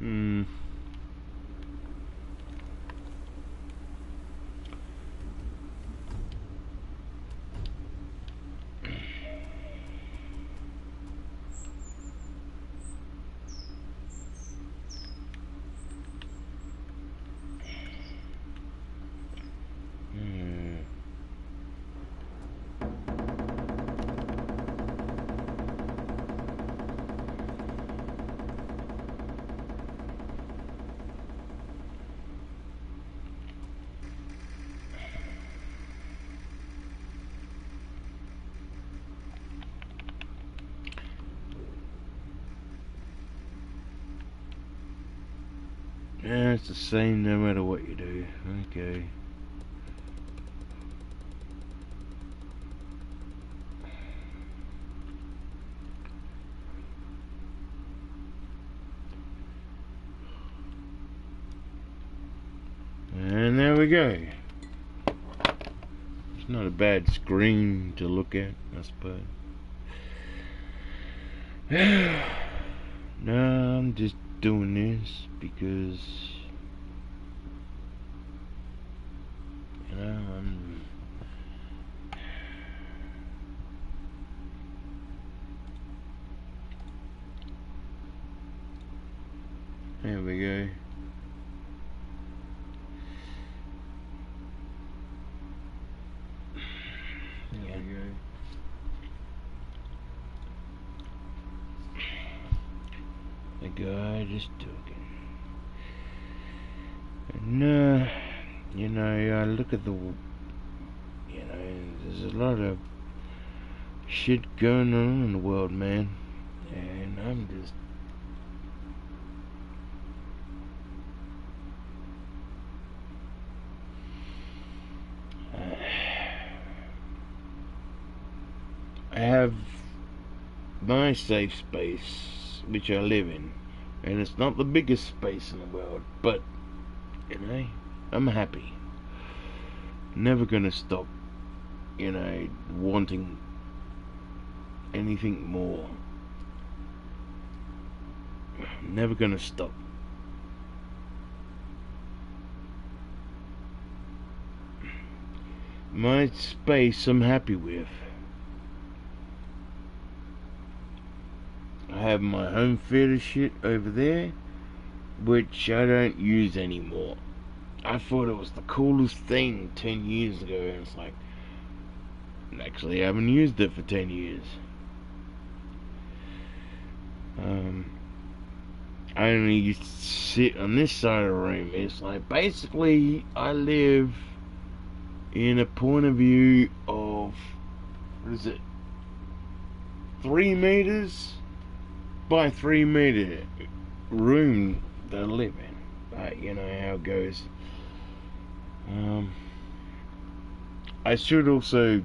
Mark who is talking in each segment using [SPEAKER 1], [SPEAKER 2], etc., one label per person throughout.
[SPEAKER 1] Hmm. Yeah, it's the same no matter what you do. Okay. And there we go. It's not a bad screen to look at, I suppose. No, I'm just doing this because, you know, there we go. There we go. The guy just talking. And, you know, I look at the, you know, there's a lot of shit going on in the world, man. And I'm just, I have my safe space, which I live in, and it's not the biggest space in the world, but, you know, I'm happy. Never gonna stop, you know, wanting anything more. Never gonna stop. My space I'm happy with. I have my home theater shit over there, which I don't use anymore. I thought it was the coolest thing 10 years ago, and it's like, actually I haven't used it for 10 years. I only used to sit on this side of the room. It's like, basically, I live in a point of view of, what is it, 3 meters by 3 meter room that I live in. You know how it goes. I should also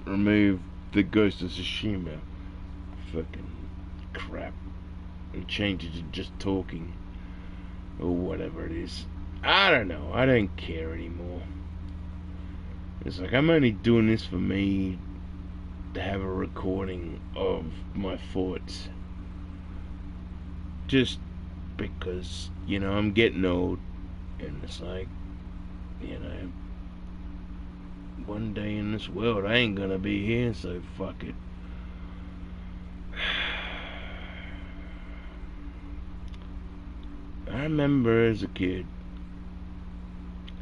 [SPEAKER 1] remove the Ghost of Tsushima fucking crap and change it to just talking or whatever it is. I don't know. I don't care anymore. It's like, I'm only doing this for me to have a recording of my thoughts. Just because, you know, I'm getting old, and it's like, you know, one day in this world I ain't gonna be here, so fuck it. I remember as a kid,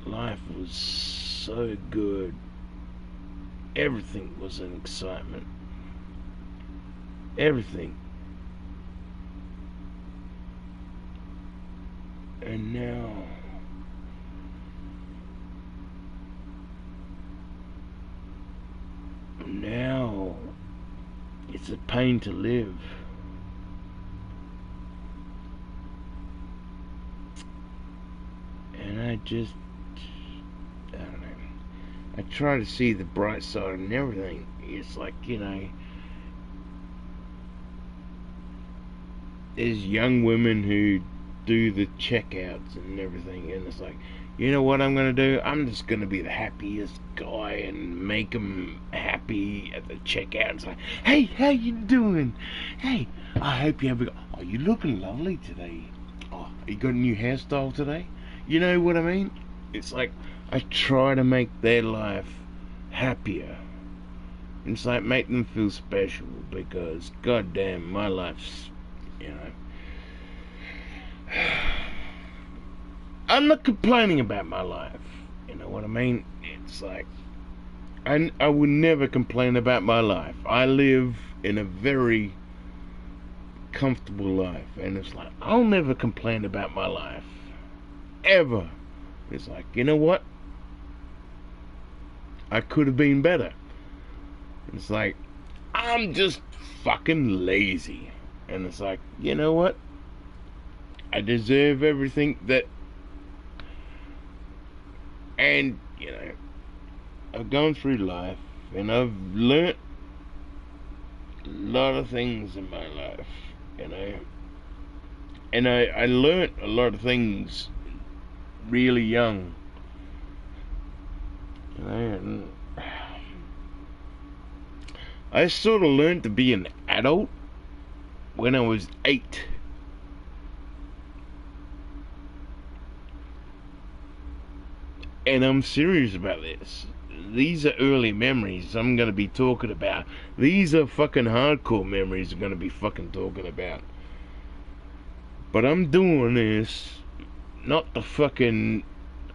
[SPEAKER 1] life was so good. Everything was an excitement. Everything. And now it's a pain to live. And I don't know. I try to see the bright side and everything. It's like, you know, there's young women who do the checkouts and everything, and it's like, you know what I'm gonna do? I'm just gonna be the happiest guy and make them happy at the checkout. It's like, hey, how you doing? Hey, I hope you have oh, you looking lovely today. Oh, you got a new hairstyle today? You know what I mean? It's like I try to make their life happier. It's like make them feel special because goddamn my life's, you know. I'm not complaining about my life. You know what I mean? It's like I would never complain about my life. I live in a very comfortable life, and it's like I'll never complain about my life ever. It's like, you know what? I could have been better. It's like I'm just fucking lazy, and it's like, you know what? I deserve everything that, and you know, I've gone through life, and I've learnt a lot of things in my life, you know, and I learnt a lot of things really young, you know, and I sort of learned to be an adult when I was 8. And I'm serious about this. These are early memories I'm going to be talking about. These are fucking hardcore memories I'm going to be fucking talking about. But I'm doing this not the fucking...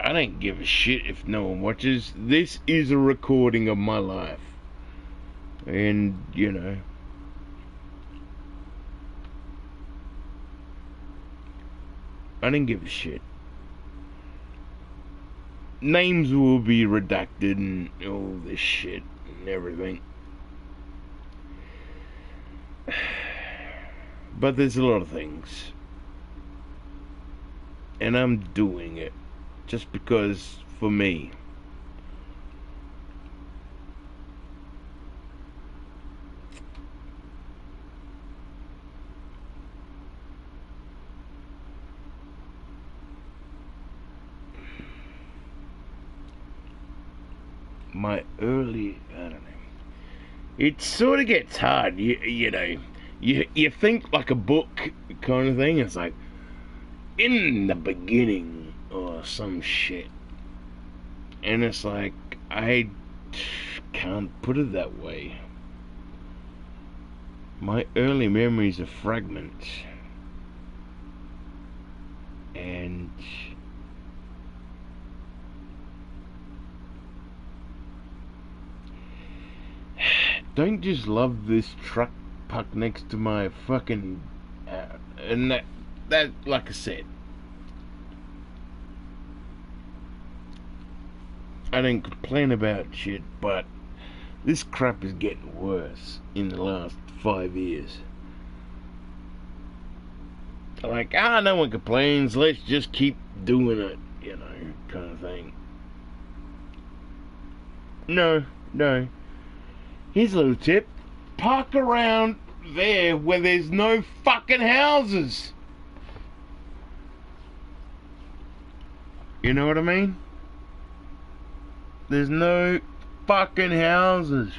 [SPEAKER 1] I don't give a shit if no one watches. This is a recording of my life. And, you know, I didn't give a shit. Names will be redacted and all this shit and everything. But there's a lot of things. And I'm doing it just because, for me. My early, I don't know. It sort of gets hard, you know. You think like a book kind of thing. It's like in the beginning or some shit, and it's like I can't put it that way. My early memories are fragments, and don't just love this truck parked next to my fucking and that like I said, I don't complain about shit, but this crap is getting worse in the last 5 years. Like, no one complains, let's just keep doing it, you know, kind of thing. No, no. Here's a little tip. Park around there where there's no fucking houses. You know what I mean? There's no fucking houses.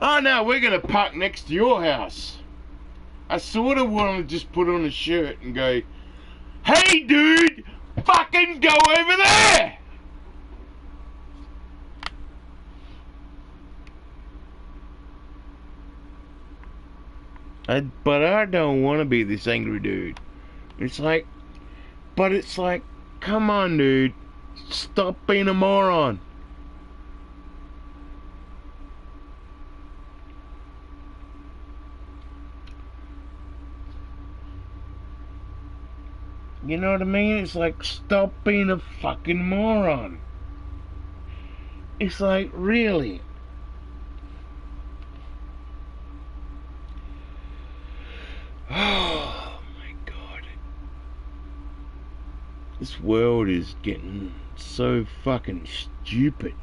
[SPEAKER 1] Oh no, we're gonna park next to your house. I sort of want to just put on a shirt and go, hey dude, fucking go over there! But I don't want to be this angry dude. It's like, but it's like, come on dude, stop being a moron. You know what I mean? It's like, stop being a fucking moron. It's like, really? Oh my god. This world is getting so fucking stupid.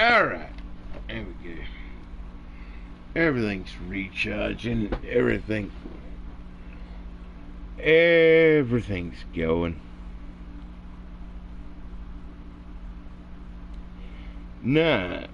[SPEAKER 1] Alright. There we go. Everything's recharging. Everything's going. Nah.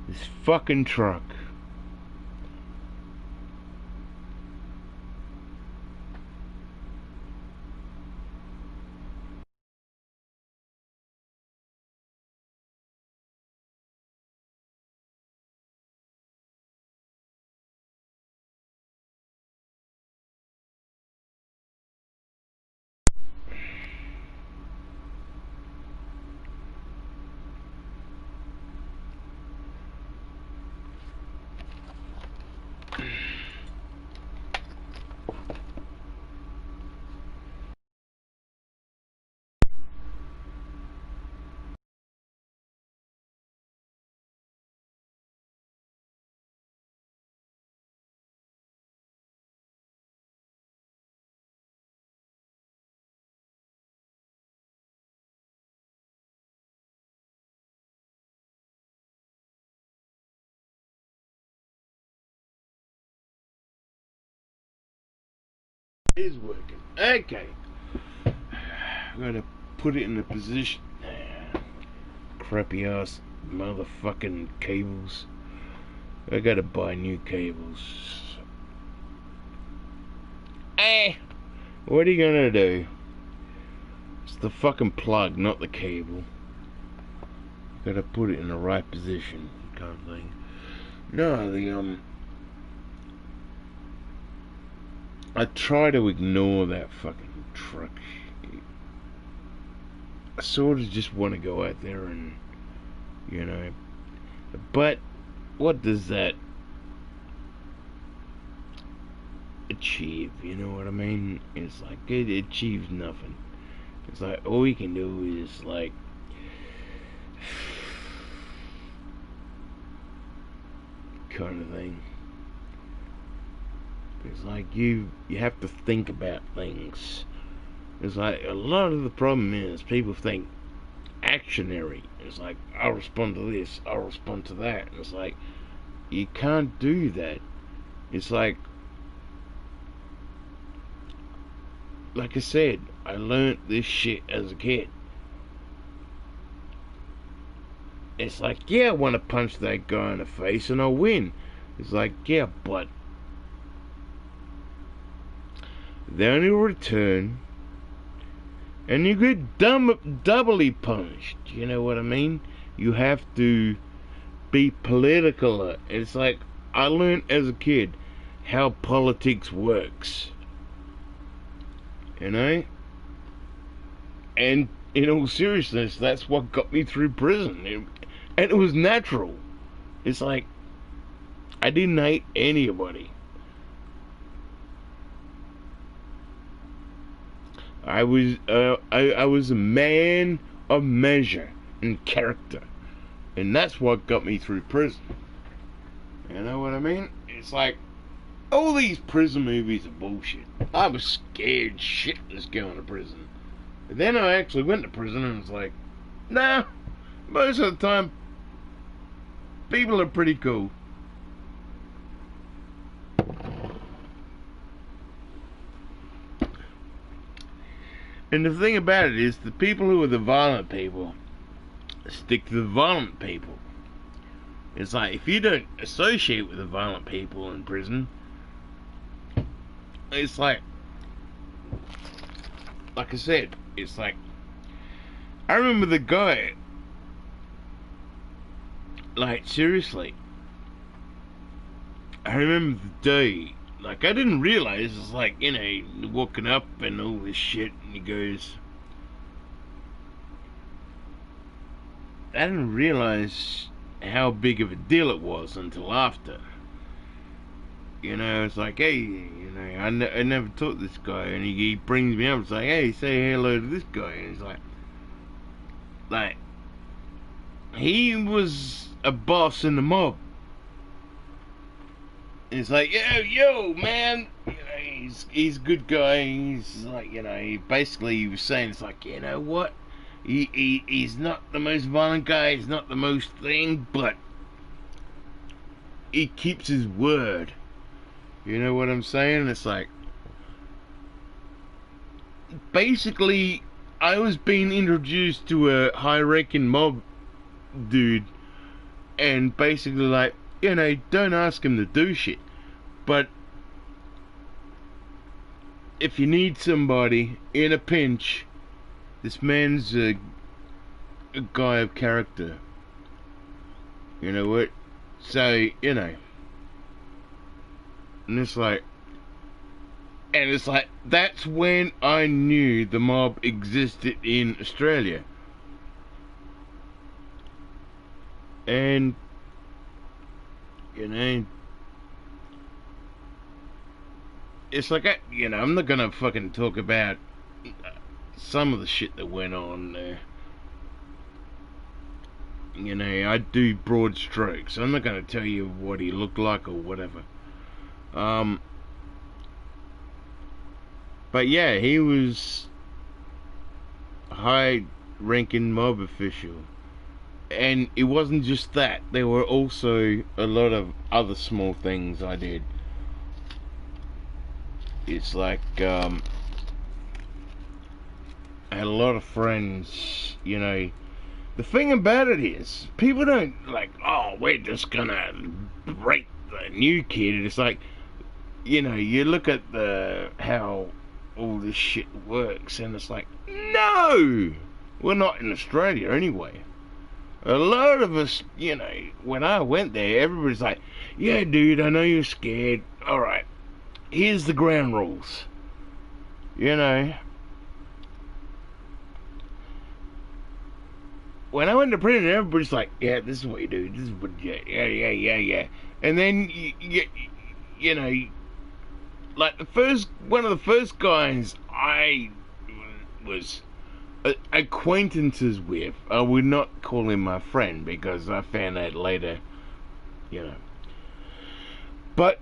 [SPEAKER 1] This fucking truck. Is working. Okay. I'm gonna put it in a position. Crappy ass motherfucking cables. I gotta buy new cables. What are you gonna do? It's the fucking plug, not the cable. Gotta put it in the right position, kind of thing. No, I try to ignore that fucking truck. I sort of just want to go out there and, but what does that achieve? You know what I mean? It's like it achieves nothing. It's like all you can do is like kind of thing. It's like you have to think about things. It's like a lot of the problem is people think actionary. It's like I'll respond to this, I'll respond to that. And it's like you can't do that. It's like I said, I learned this shit as a kid. It's like, yeah, I want to punch that guy in the face and I'll win. It's like, yeah, but they only return and you get doubly punished. You know what I mean? You have to be political. It's like I learned as a kid how politics works. You know? And in all seriousness, that's what got me through prison. And it was natural. It's like I didn't hate anybody. I was a man of measure and character, and that's what got me through prison. You know what I mean? It's like all these prison movies are bullshit. I was scared shitless going to prison, but then I actually went to prison and was like, nah. Most of the time, people are pretty cool. And the thing about it is, the people who are the violent people stick to the violent people. It's like, if you don't associate with the violent people in prison, it's like I said, it's like, I remember the guy, like, seriously, I remember the day, like, I didn't realize, it's like, you know, walking up and all this shit, and he goes, I didn't realize how big of a deal it was until after. You know, it's like, hey, you know, I never taught this guy, and he brings me up, it's like, hey, say hello to this guy, and he's like, he was a boss in the mob. It's like, yo, man, you know, he's a good guy. He's like, you know, he was saying, it's like, you know what, he's not the most violent guy, he's not the most thing, but he keeps his word. You know what I'm saying? It's like, basically, I was being introduced to a high-ranking mob dude, and basically, like, you know, don't ask him to do shit, but if you need somebody in a pinch, this man's a guy of character. You know what? So, you know, and it's like, that's when I knew the mob existed in Australia. And, you know, it's like, you know, I'm not gonna fucking talk about some of the shit that went on there. You know, I do broad strokes. I'm not gonna tell you what he looked like or whatever. But yeah, he was a high-ranking mob official. And it wasn't just that. There were also a lot of other small things I did. It's like, I had a lot of friends, you know. The thing about it is, people don't like, oh, we're just gonna break the new kid. It's like, you know, you look at how all this shit works, and it's like, no! We're not in Australia anyway. A lot of us, you know, when I went there, everybody's like, yeah, dude, I know you're scared. Alright, here's the ground rules. You know, when I went to prison, everybody's like, yeah, this is what you do. This is what you do. Yeah. And then, you know, like one of the first guys I was acquaintances with, I would not call him my friend because I found out later, you know. But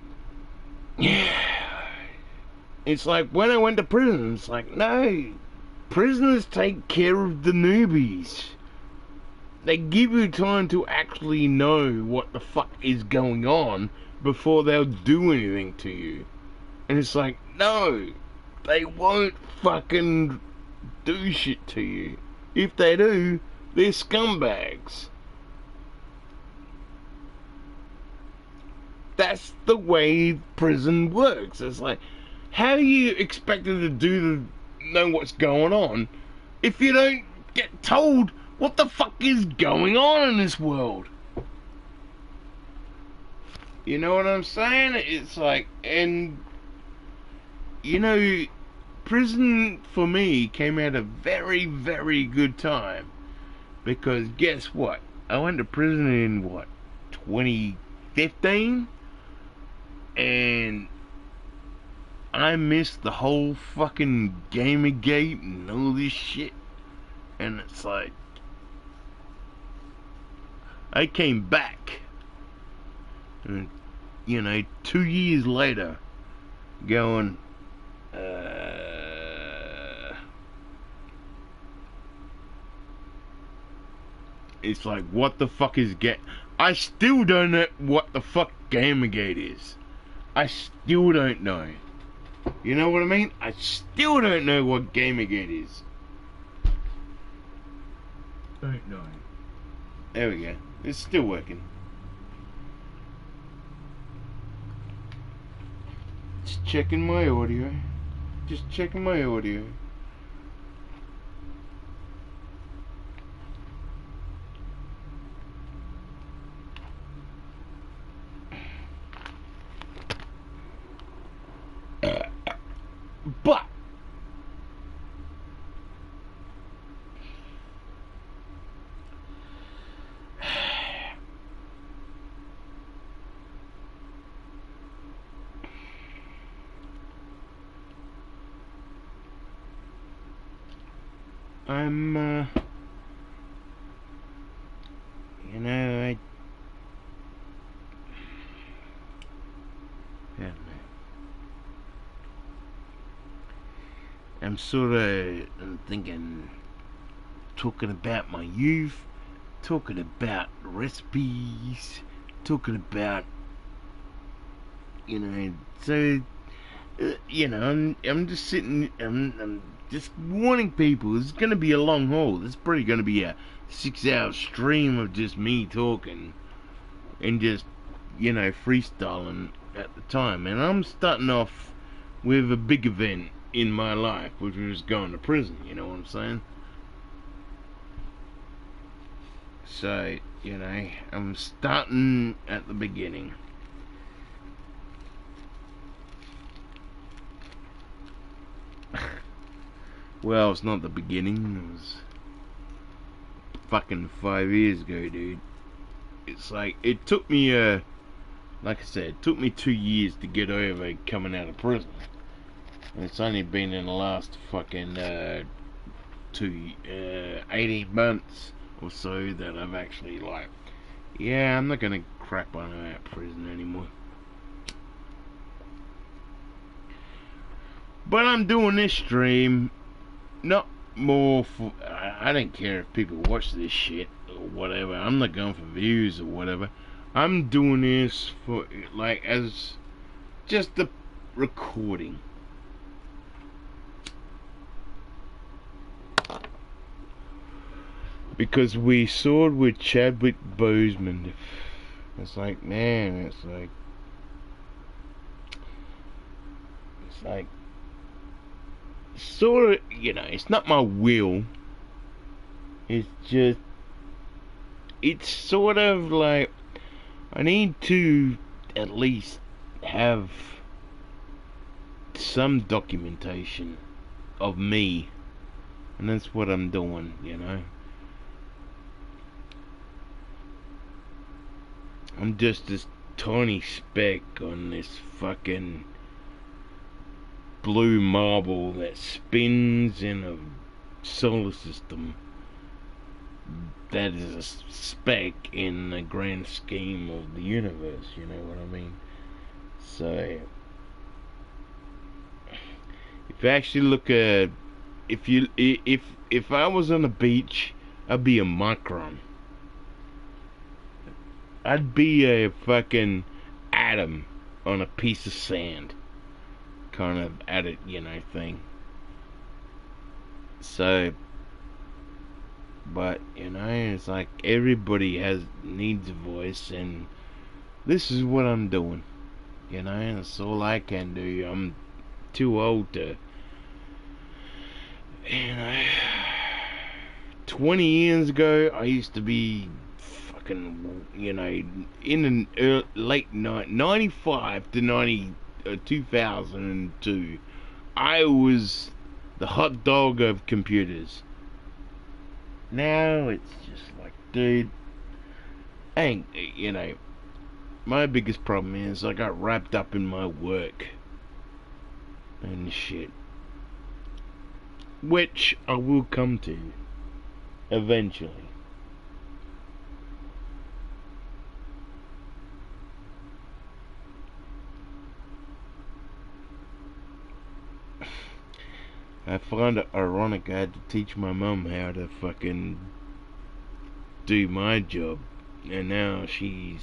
[SPEAKER 1] it's like when I went to prison, it's like, no, prisoners take care of the newbies. They give you time to actually know what the fuck is going on before they'll do anything to you. And it's like, no, they won't fucking do shit to you. If they do, they're scumbags. That's the way prison works. It's like, how are you expected to know what's going on if you don't get told what the fuck is going on in this world? You know what I'm saying? It's like, and you know, prison for me came at a very, very good time, because guess what? I went to prison in 2015, and I missed the whole fucking Gamergate and all this shit. And it's like, I came back, and, you know, 2 years later, going, it's like, what the fuck is I still don't know what the fuck Gamergate is. I still don't know. You know what I mean? I still don't know what Gamergate is. Don't know. There we go. It's still working. Just checking my audio. Just checking my audio. I'm, you know, I don't know. I'm sort of thinking, talking about my youth, talking about recipes, talking about, you know, so, you know, I'm just sitting, I'm just warning people, it's going to be a long haul. It's probably going to be a 6-hour stream of just me talking and just, you know, freestyling at the time. And I'm starting off with a big event in my life, which was going to prison, you know what I'm saying? So, you know, I'm starting at the beginning. Well, it's not the beginning, it was fucking 5 years ago, dude. It's like, it took me, like I said, it took me 2 years to get over coming out of prison. And it's only been in the last fucking 18 months or so that I've actually like, yeah, I'm not gonna crap on out prison anymore. But I'm doing this stream not more for, I don't care if people watch this shit or whatever. I'm not going for views or whatever. I'm doing this for, like, as just the recording. Because we saw it with Chadwick Boseman. It's like, man, it's like, sort of, you know, it's not my will. It's just, it's sort of like, I need to at least have some documentation of me. And that's what I'm doing, you know. I'm just this tiny speck on this fucking blue marble that spins in a solar system that is a speck in the grand scheme of the universe, you know what I mean? So, if you actually look at, if I was on a beach, I'd be a micron. I'd be a fucking atom on a piece of sand, kind of added, you know, thing. So, but you know, it's like everybody needs a voice, and this is what I'm doing. You know, and that's all I can do. I'm too old to, you know. 20 years ago, I used to be fucking, you know, in the late 95 to 2002, I was the hot dog of computers. Now it's just like, dude, ain't, you know, my biggest problem is I got wrapped up in my work and shit, which I will come to eventually. I find it ironic I had to teach my mum how to fucking do my job, and now she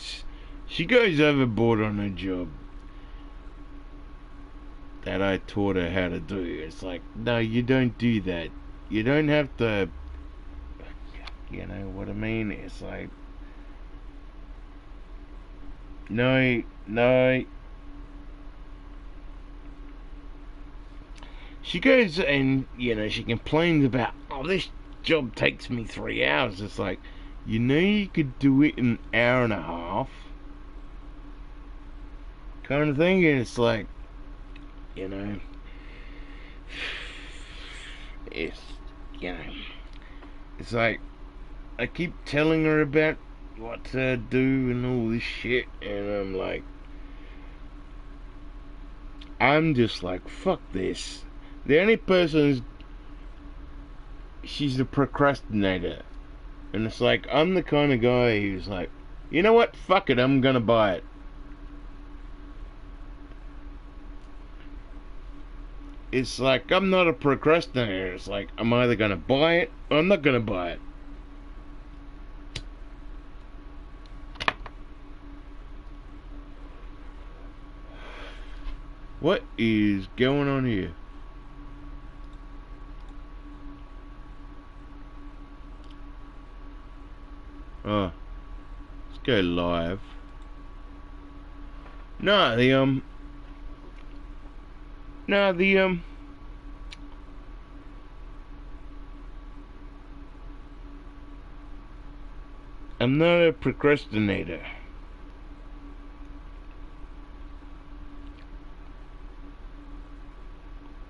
[SPEAKER 1] goes overboard on her job that I taught her how to do. It's like, no, you don't do that. You don't have to, you know what I mean? It's like, no. She goes and, you know, she complains about, oh, this job takes me 3 hours. It's like, you know, you could do it in an hour and a half, kind of thing. And it's like, you know, it's, you know, it's like, I keep telling her about what to do and all this shit, and I'm just like, fuck this. The only person she's a procrastinator. And it's like, I'm the kind of guy who's like, you know what, fuck it, I'm gonna buy it. It's like, I'm not a procrastinator. It's like, I'm either gonna buy it or I'm not gonna buy it. What is going on here? Oh, let's go live. No, I'm not a procrastinator.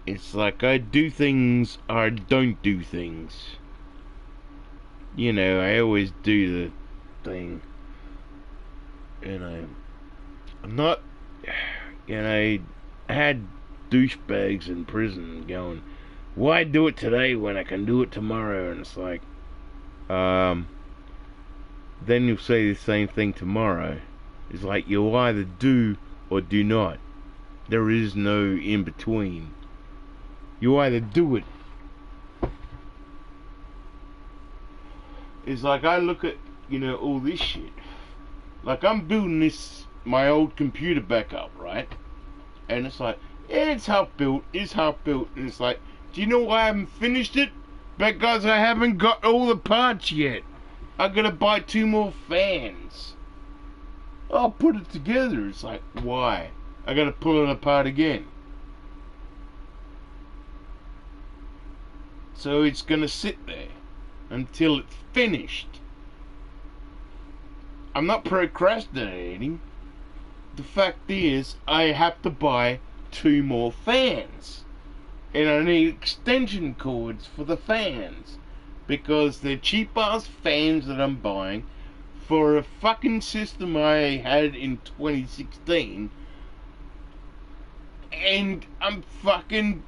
[SPEAKER 1] It's like I do things or I don't do things. You know, I always do the thing. And I'm not, you know, I had douchebags in prison going, why do it today when I can do it tomorrow? And it's like, then you'll say the same thing tomorrow. It's like you'll either do or do not. There is no in between. You either do it. It's like I look at, you know, all this shit. Like I'm building my old computer back up, right? And it's like, yeah, it's half built, and it's like, do you know why I haven't finished it? Because I haven't got all the parts yet. I gotta buy 2 more fans. I'll put it together. It's like, why? I gotta pull it apart again. So it's gonna sit there until it's finished. I'm not procrastinating. The fact is, I have to buy 2 more fans. And I need extension cords for the fans. Because they're cheap ass fans that I'm buying for a fucking system I had in 2016. And I'm fucking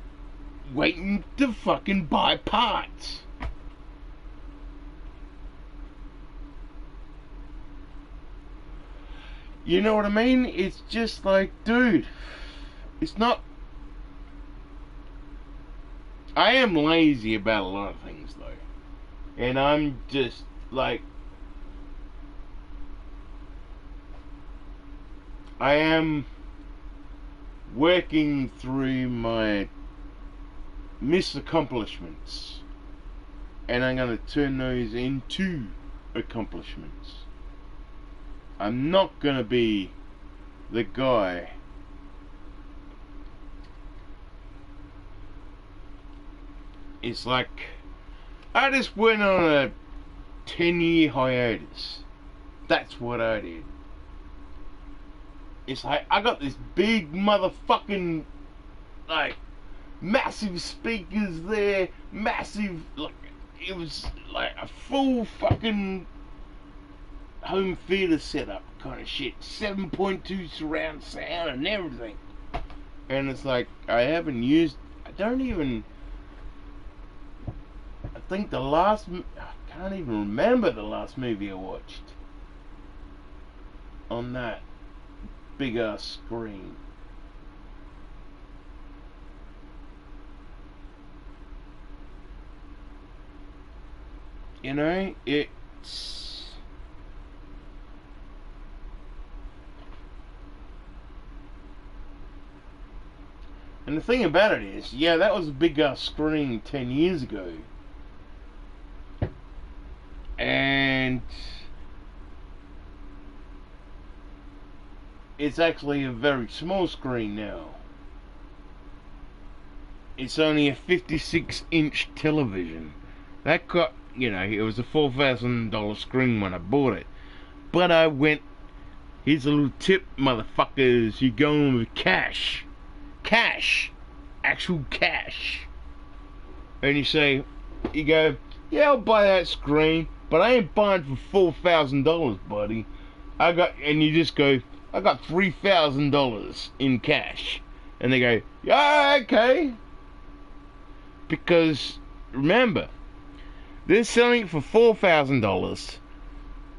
[SPEAKER 1] waiting to fucking buy parts. You know what I mean? It's just like, dude, it's not... I am lazy about a lot of things, though. And I'm just, like... I am working through my missed accomplishments. And I'm going to turn those into accomplishments. I'm not going to be the guy it's like I just went on a 10-year hiatus. That's what I did. It's like I got this big motherfucking, like, massive speakers there, massive, like, it was like a full fucking home theater setup kind of shit, 7.2 surround sound and everything. And it's like I think I can't even remember the last movie I watched on that big ass screen. You know, it's... And the thing about it is, yeah, that was a big ass screen 10 years ago. And it's actually a very small screen now. It's only a 56-inch television. That got, you know, it was a $4,000 screen when I bought it. But I went, here's a little tip, motherfuckers, you're going with cash. Cash. Actual cash. And you go, yeah, I'll buy that screen, but I ain't buying for $4,000, buddy. And you just go, I got $3,000 in cash. And they go, yeah, okay. Because, remember, They're selling it for $4,000.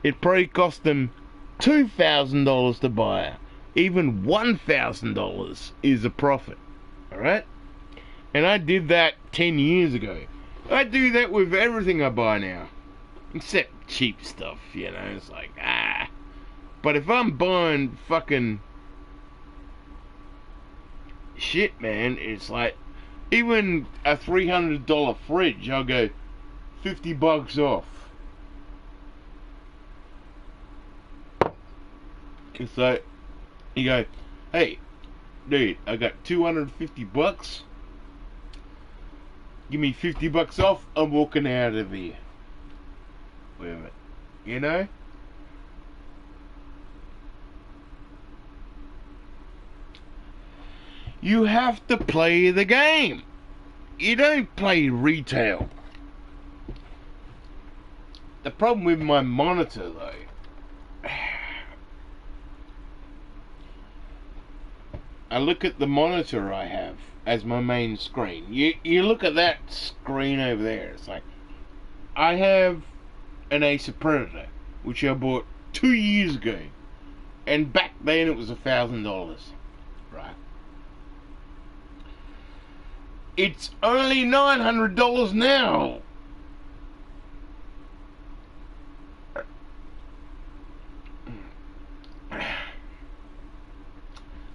[SPEAKER 1] It probably cost them $2,000 to buy it. Even $1,000 is a profit. Alright? And I did that 10 years ago. I do that with everything I buy now. Except cheap stuff, you know. It's like, ah. But if I'm buying fucking shit, man, it's like, even a $300 fridge, I'll go $50 off. It's like, you go, hey, dude, I got $250. Give me $50 off. I'm walking out of here with it. You know? You have to play the game. You don't play retail. The problem with my monitor, though, I look at the monitor I have as my main screen. You look at that screen over there. It's like, I have an Acer Predator, which I bought 2 years ago, and back then it was $1,000, right? It's only $900 now.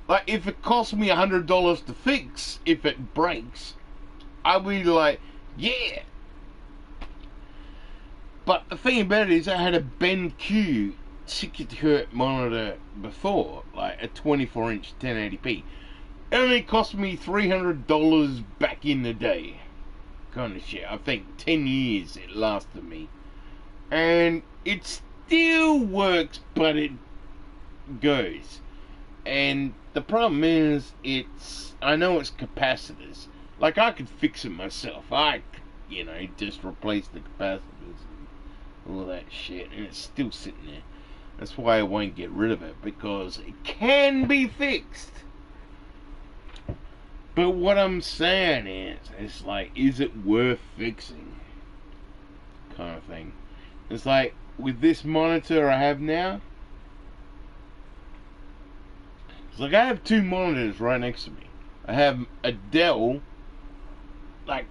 [SPEAKER 1] Like, if it cost me $100 to fix, if it breaks, I'll be like, yeah. But the thing about it is, I had a BenQ 60Hz monitor before, like a 24-inch 1080p. It only cost me $300 back in the day. Kind of shit. I think 10 years it lasted me. And it still works, but it goes. And the problem is, I know it's capacitors. Like, I could fix it myself. I could, you know, just replace the capacitors and all that shit. And it's still sitting there. That's why I won't get rid of it, because it can be fixed. But what I'm saying is, it's like, is it worth fixing? Kind of thing. It's like, with this monitor I have now, it's like I have two monitors right next to me. I have a Dell, I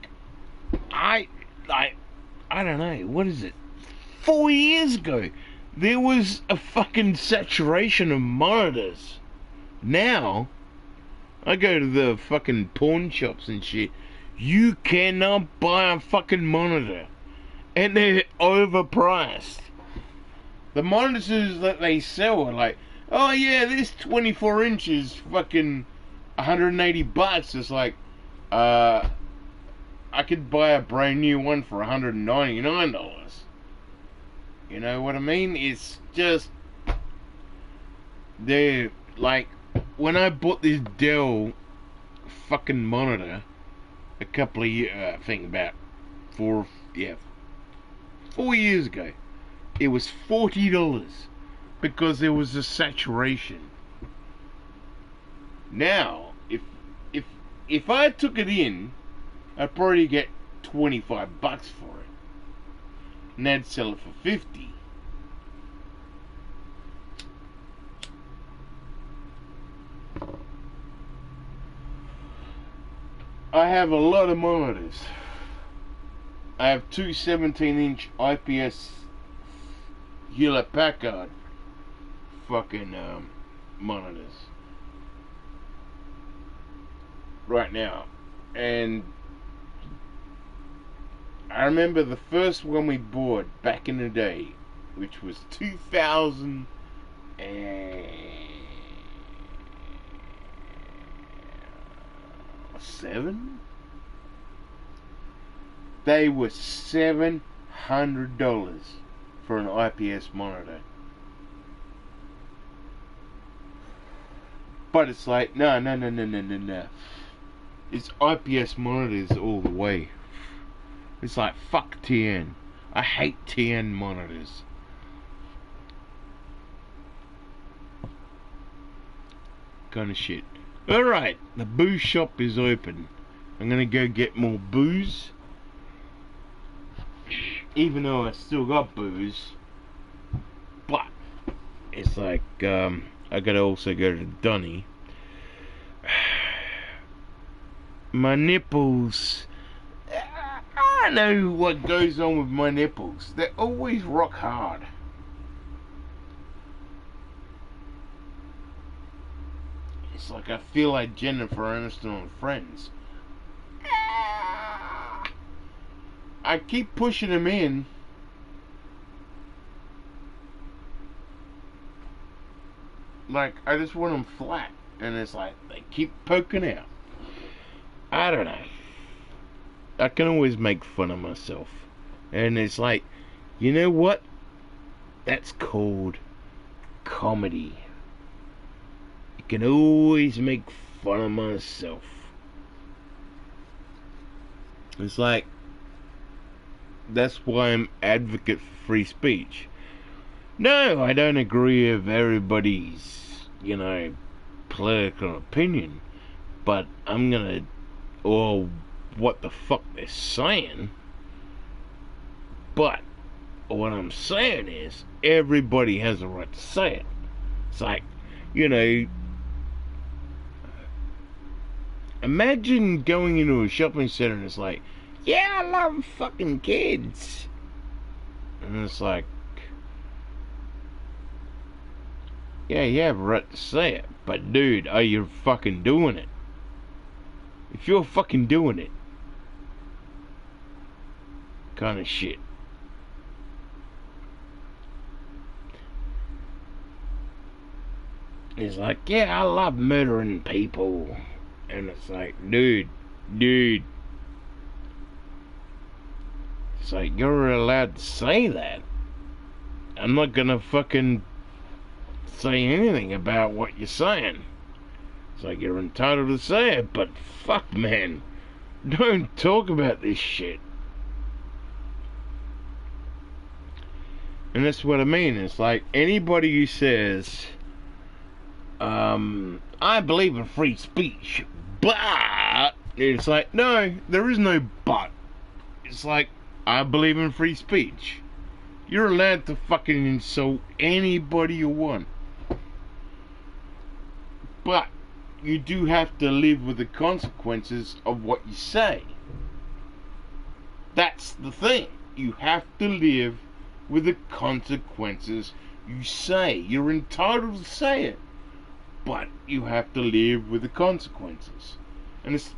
[SPEAKER 1] don't know, what is it? 4 years ago, there was a fucking saturation of monitors. Now, I go to the fucking pawn shops and shit. You cannot buy a fucking monitor. And they're overpriced. The monitors that they sell are like, oh yeah, this 24 inches fucking $180. It's like, I could buy a brand new one for $199. You know what I mean? It's just, they're like, when I bought this Dell fucking monitor a couple of years, I think about 4 years ago, it was $40 because there was a saturation. Now, if I took it in, I'd probably get $25 for it, and they'd sell it for $50. I have a lot of monitors. I have two 17-inch IPS Hewlett-Packard fucking monitors right now, and I remember the first one we bought back in the day, which was 2007. They were $700 for an IPS monitor. But it's like, no. It's IPS monitors all the way. It's like, fuck TN. I hate TN monitors. Kind of shit. Alright, the booze shop is open. I'm gonna go get more booze. even though I still got booze. But it's like I gotta also go to Dunny. My nipples. I know what goes on with my nipples. They're always rock hard. It's like I feel like Jennifer Aniston on Friends. I keep pushing them in. Like, I just want them flat. And it's like, they keep poking out. I don't know. I can always make fun of myself. And it's like, you know what? That's called comedy. I can always make fun of myself. It's like, that's why I'm advocate for free speech. No, I don't agree with everybody's, political opinion. But I'm gonna, or what the fuck they're saying. But what I'm saying is, everybody has a right to say it. It's like, imagine going into a shopping center and it's like, yeah, I love fucking kids. And it's like, yeah, you have a right to say it. But dude, are you fucking doing it? If you're fucking doing it, kind of shit. It's like, yeah, I love murdering people. And it's like, dude. It's like, you're allowed to say that. I'm not gonna fucking say anything about what you're saying. It's like, you're entitled to say it, but fuck, man. Don't talk about this shit. And that's what I mean. It's like, anybody who says, I believe in free speech, but it's like, no, there is no but. It's like, I believe in free speech. You're allowed to fucking insult anybody you want. But you do have to live with the consequences of what you say. That's the thing. You have to live with the consequences you say. You're entitled to say it, but you have to live with the consequences. And it's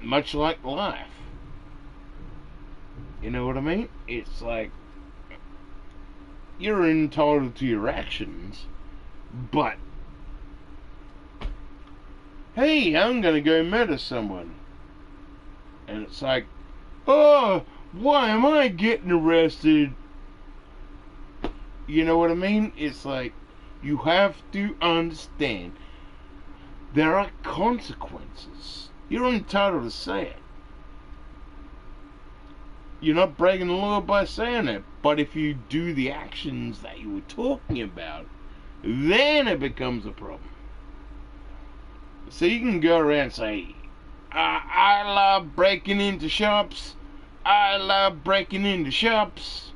[SPEAKER 1] much like life. You know what I mean? It's like, you're entitled to your actions, but hey, I'm gonna go murder someone. And it's like, oh, why am I getting arrested? You know what I mean? It's like, you have to understand there are consequences. You're entitled to say it. You're not breaking the law by saying it. But if you do the actions that you were talking about, then it becomes a problem. So you can go around and say, I love breaking into shops. I love breaking into shops.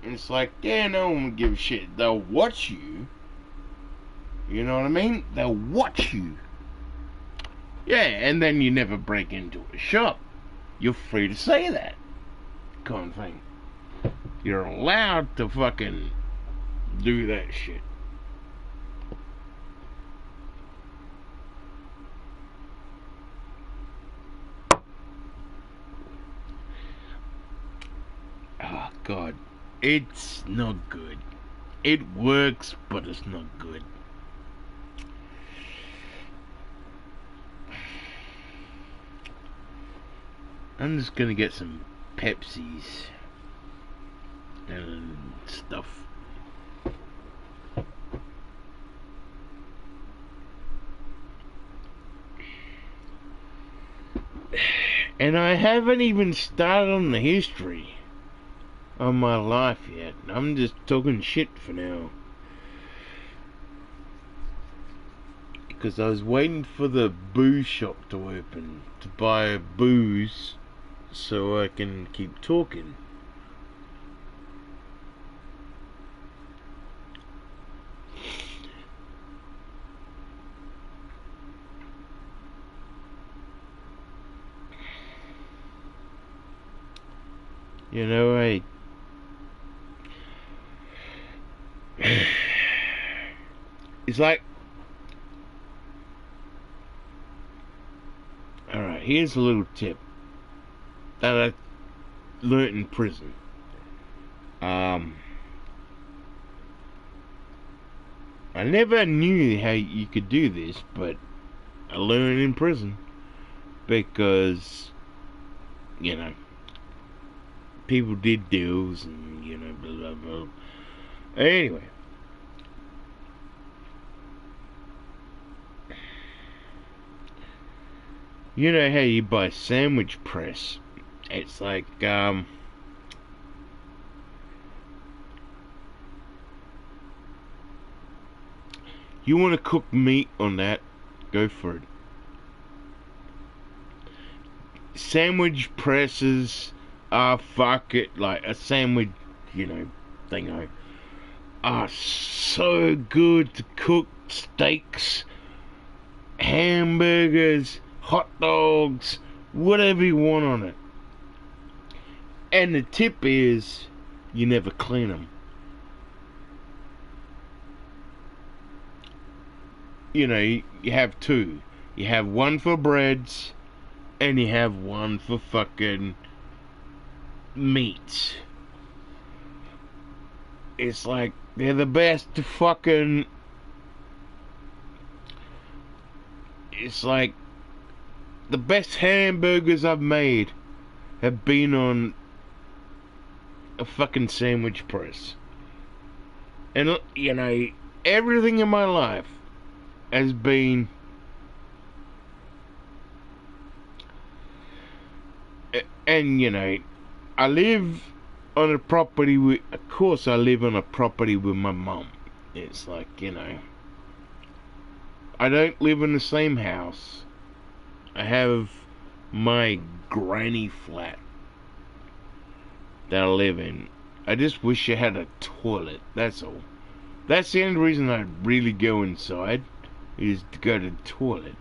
[SPEAKER 1] And it's like, yeah, no one will give a shit. They'll watch you. You know what I mean? They'll watch you. Yeah, and then you never break into a shop. You're free to say that kind of thing. You're allowed to fucking do that shit. Oh, God. It's not good. It works, but it's not good. I'm just gonna get some Pepsis and stuff. And I haven't even started on the history of my life yet. I'm just talking shit for now. Because I was waiting for the booze shop to open to buy booze so I can keep talking. You know, it's like, alright, here's a little tip that I learned in prison. I never knew how you could do this, but I learned in prison because, you know, people did deals and, you know, blah, blah, blah. Anyway. You know how you buy sandwich press? It's like, you want to cook meat on that, go for it. Sandwich presses are fuck it, like a sandwich, you know, thingo, are so good to cook steaks, hamburgers, hot dogs, whatever you want on it. And the tip is, you never clean them. You know, you have two. You have one for breads, and you have one for fucking meat. It's like, they're the best fucking... It's like, the best hamburgers I've made have been on a fucking sandwich press. And, you know, everything in my life has been... And, you know, I live on a property with... Of course I live on a property with my mum. It's like, you know, I don't live in the same house. I have my granny flat that I live in. I just wish I had a toilet, that's all. That's the only reason I really go inside, is to go to the toilet.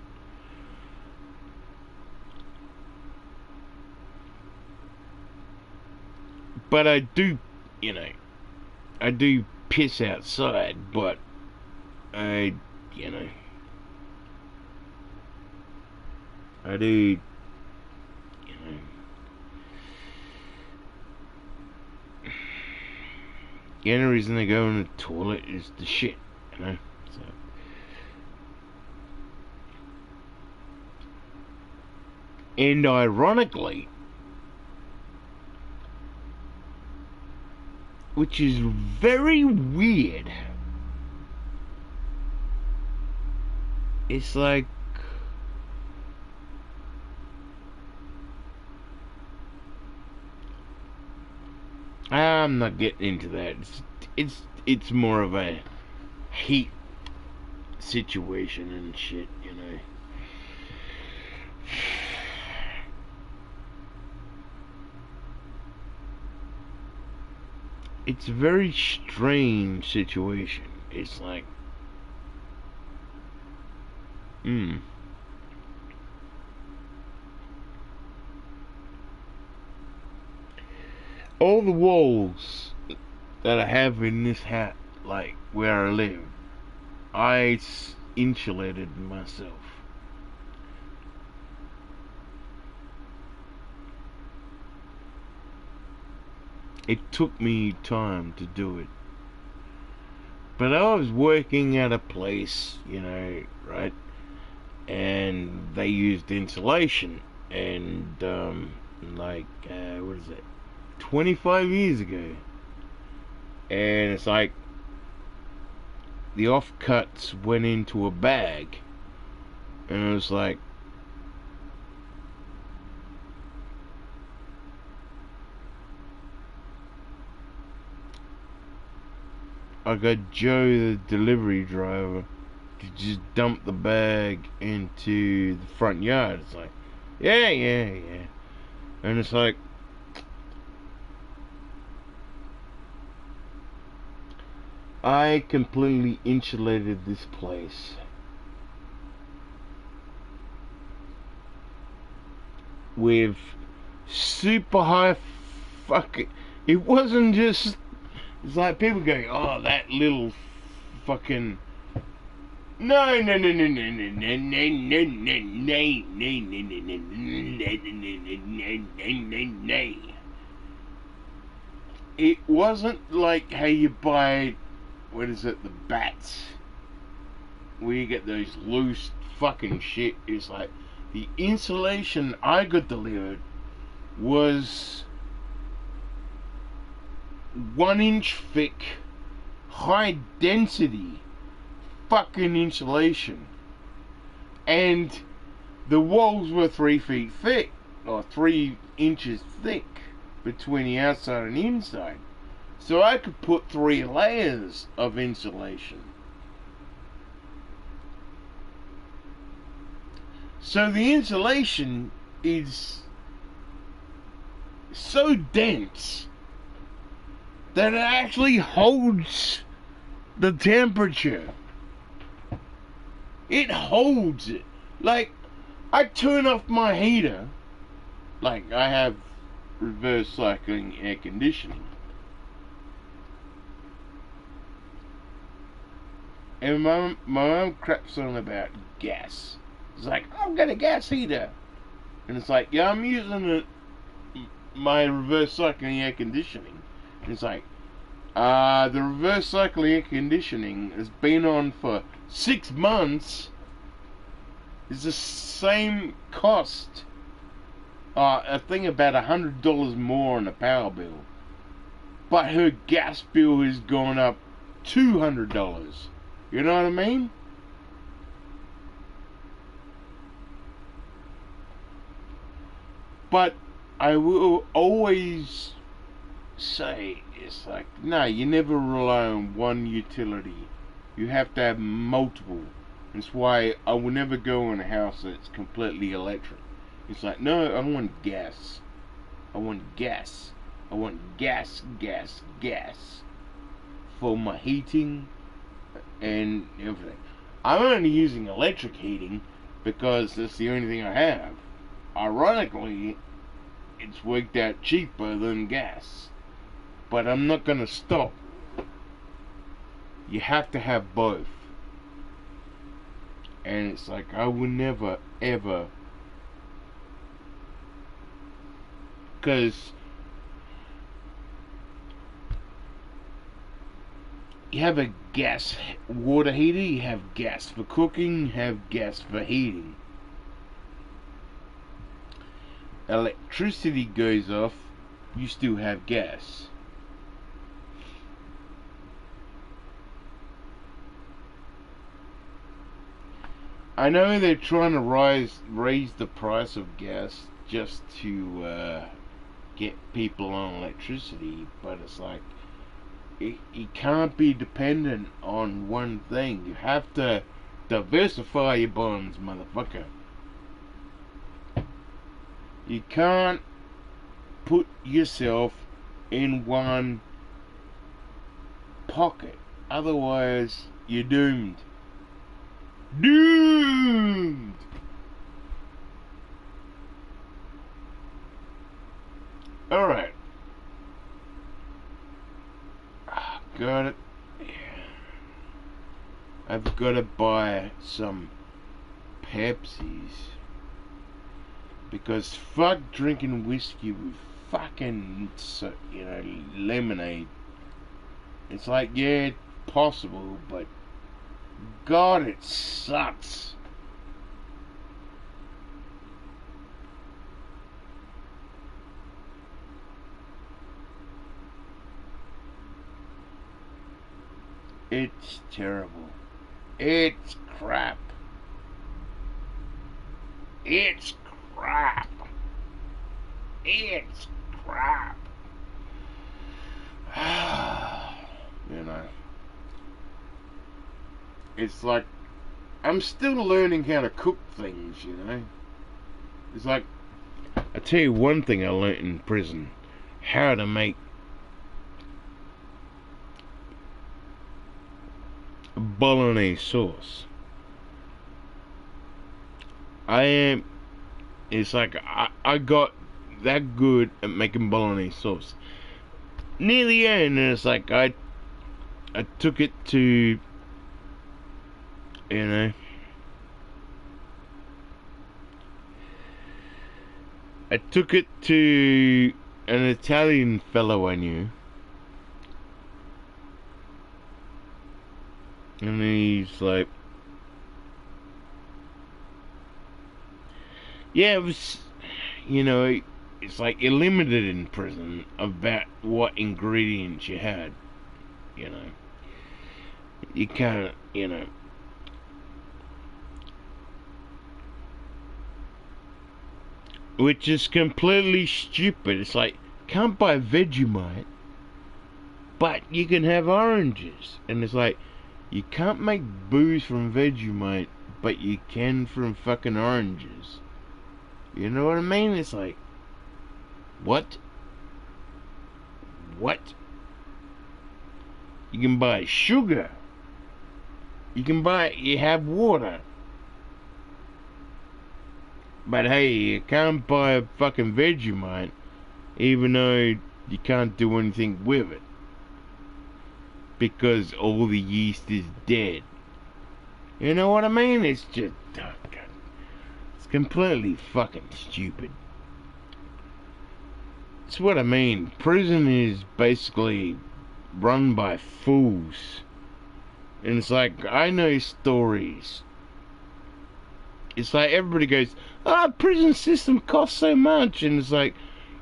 [SPEAKER 1] But I do, you know, I do piss outside, but I, you know, I do, you know, the only reason I go in the toilet is the shit, you know, so. And ironically, which is very weird, it's like, I'm not getting into that. It's more of a heat situation and shit, you know. It's a very strange situation. It's like, all the walls that I have in this hat, like where I live, I insulated myself. It took me time to do it. But I was working at a place, you know, right? And they used insulation. And, like, what is it? 25 years ago. And it's like, the offcuts went into a bag. And it was like, I got Joe, the delivery driver, to just dump the bag into the front yard. It's like, yeah. And it's like, I completely insulated this place with super high fuck it. It wasn't just. It's like people going, oh, that little fucking. No. It wasn't like how you buy, what is it, the bats, where you get those loose fucking shit. It's like the insulation I got delivered was 1 inch thick, high density fucking insulation, and the walls were 3 feet thick, or 3 inches thick between the outside and the inside, so I could put 3 layers of insulation. So the insulation is so dense that it actually holds the temperature. It holds it. Like, I turn off my heater. Like, I have reverse cycling air conditioning. And my mum craps on about gas. It's like, I've got a gas heater. And it's like, yeah, I'm using my reverse cycling air conditioning. And it's like, the reverse cycling air conditioning has been on for 6 months. It's the same cost. I think about $100 more on the power bill. But her gas bill has gone up $200. You know what I mean? But I will always say, it's like, no, you never rely on one utility. You have to have multiple. That's why I will never go in a house that's completely electric. It's like, no, I want gas. I want gas. I want gas for my heating and everything. I'm only using electric heating because that's the only thing I have. Ironically, it's worked out cheaper than gas. But I'm not gonna stop. You have to have both. And it's like, I will never, ever. Because you have a gas water heater, you have gas for cooking, you have gas for heating. Electricity goes off, you still have gas. I know they're trying to raise the price of gas just to get people on electricity, but it's like, you can't be dependent on one thing. You have to diversify your bonds, motherfucker. You can't put yourself in one pocket, otherwise you're doomed. Doomed! Alright. Got it. I've got to buy some Pepsis. Because fuck drinking whiskey with fucking, lemonade. It's like, yeah, it's possible, but God, it sucks. It's terrible. It's crap. It's crap. It's crap. It's like, I'm still learning how to cook things, It's like, I tell you one thing I learned in prison. How to make bolognese sauce. It's like, I got that good at making bolognese sauce. near the end, and it's like I took it to, you know, I took it to an Italian fellow I knew, and he's like, yeah, it was, you know, it's like you're limited in prison about what ingredients you had, you know. You can't, you know. Which is completely stupid. It's like, can't buy Vegemite, but you can have oranges. And it's like, you can't make booze from Vegemite, but you can from fucking oranges. You know what I mean? It's like, what? What? You can buy sugar. You have water. But hey, you can't buy a fucking Vegemite, even though you can't do anything with it. Because all the yeast is dead. You know what I mean? It's just, oh God, it's completely fucking stupid. It's what I mean. Prison is basically run by fools. And it's like, I know stories. It's like everybody goes, prison system costs so much. And it's like,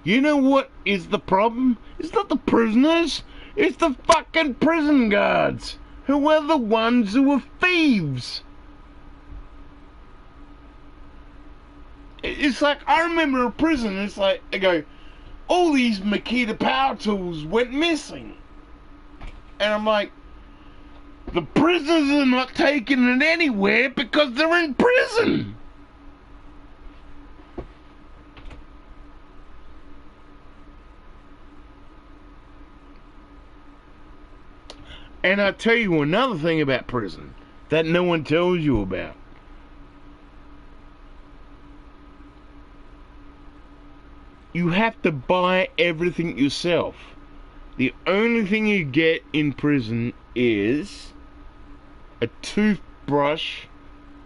[SPEAKER 1] you know what is the problem? It's not the prisoners. It's the fucking prison guards. Who are the ones who are thieves. It's like, I remember a prison, it's like, they go, all these Makita power tools went missing. And I'm like, the prisoners are not taking it anywhere because they're in prison. And I'll tell you another thing about prison that no one tells you about. You have to buy everything yourself. The only thing you get in prison is a toothbrush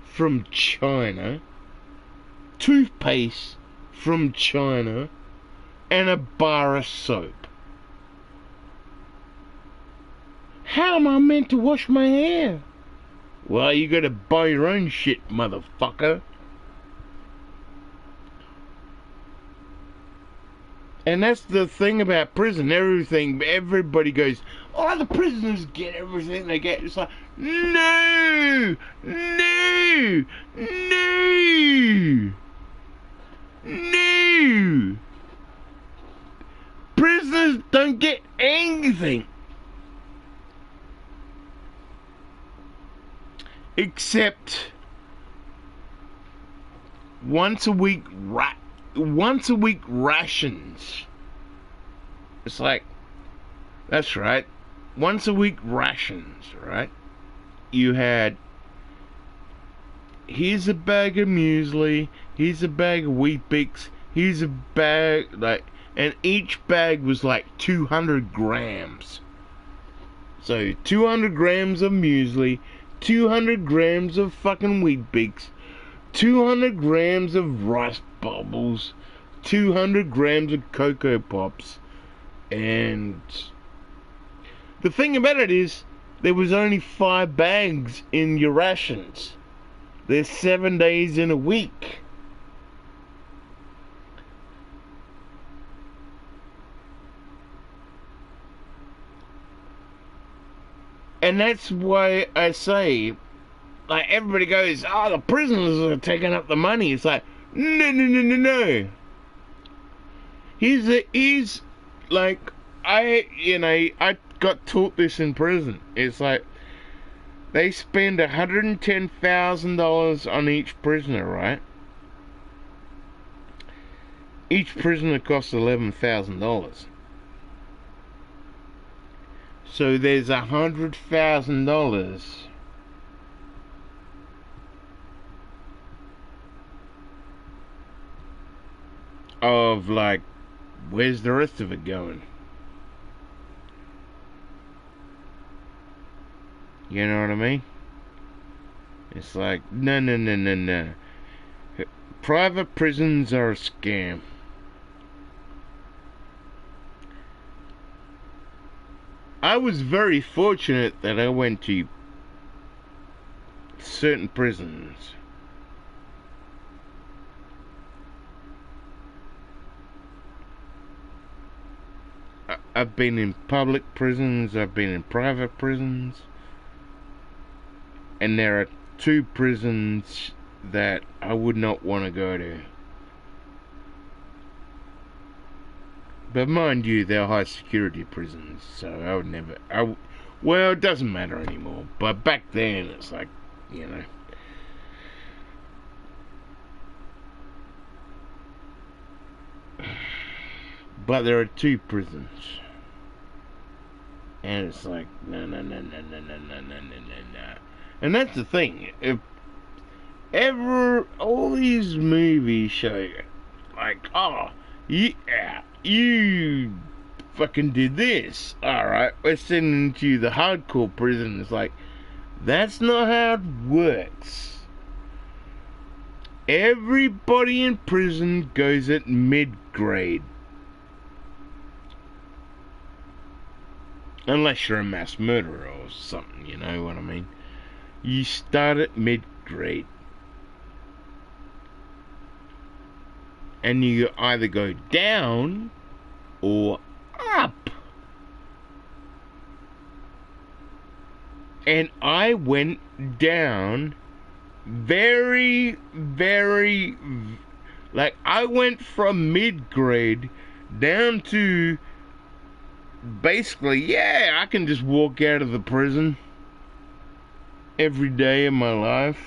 [SPEAKER 1] from China, toothpaste from China, and a bar of soap. How am I meant to wash my hair? Well, you gotta buy your own shit, motherfucker. And that's the thing about prison. Everybody goes, oh, the prisoners get everything they get. It's like, no, no, no, no. Prisoners don't get anything. Except once a week rations. It's like, that's right, once a week rations, right? You had, here's a bag of muesli, here's a bag of Wheat Bix, here's a bag, like, and each bag was like 200 grams. So 200 grams of muesli, 200 grams of fucking Wheat Bix, 200 grams of rice bubbles, 200 grams of Cocoa Pops, and the thing about it is, there was only 5 bags in your rations. There's 7 days in a week. And that's why I say, like, everybody goes, oh, the prisoners are taking up the money. It's like, no, no, no, no, no. He's like, I got taught this in prison. It's like, they spend $110,000 on each prisoner, right? Each prisoner costs $11,000. So there's $100,000 of, like, where's the rest of it going? You know what I mean? It's like, no, no, no, no, no. Private prisons are a scam. I was very fortunate that I went to certain prisons. I've been in public prisons, I've been in private prisons, and there are two prisons that I would not want to go to. But mind you, they're high security prisons, so I would never. Well, it doesn't matter anymore. But back then, it's like, you know. But there are two prisons, and it's like, no, no, no, no, no, no, no, no, no, no. And that's the thing. If ever all these movies show, like, oh, yeah, you fucking did this. Alright, we're sending you the hardcore prison. It's like, that's not how it works. Everybody in prison goes at mid-grade. Unless you're a mass murderer or something, you know what I mean? You start at mid-grade. And you either go down or up. And I went down very, very, like, I went from mid-grade down to basically, yeah, I can just walk out of the prison every day of my life.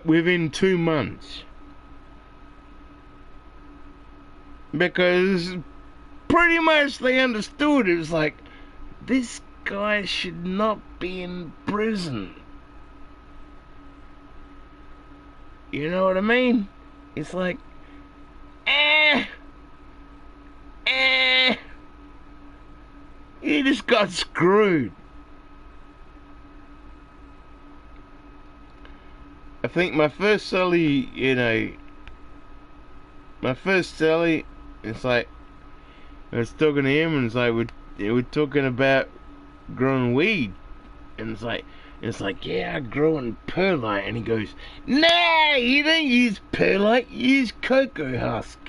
[SPEAKER 1] Within 2 months. Because pretty much they understood it was like, this guy should not be in prison. You know what I mean? It's like, he just got screwed. I think my first cellie, it's like, I was talking to him, and it's like, we're talking about growing weed, and it's like, yeah, I grow in perlite, and he goes, nah, you don't use perlite, you use cocoa husk.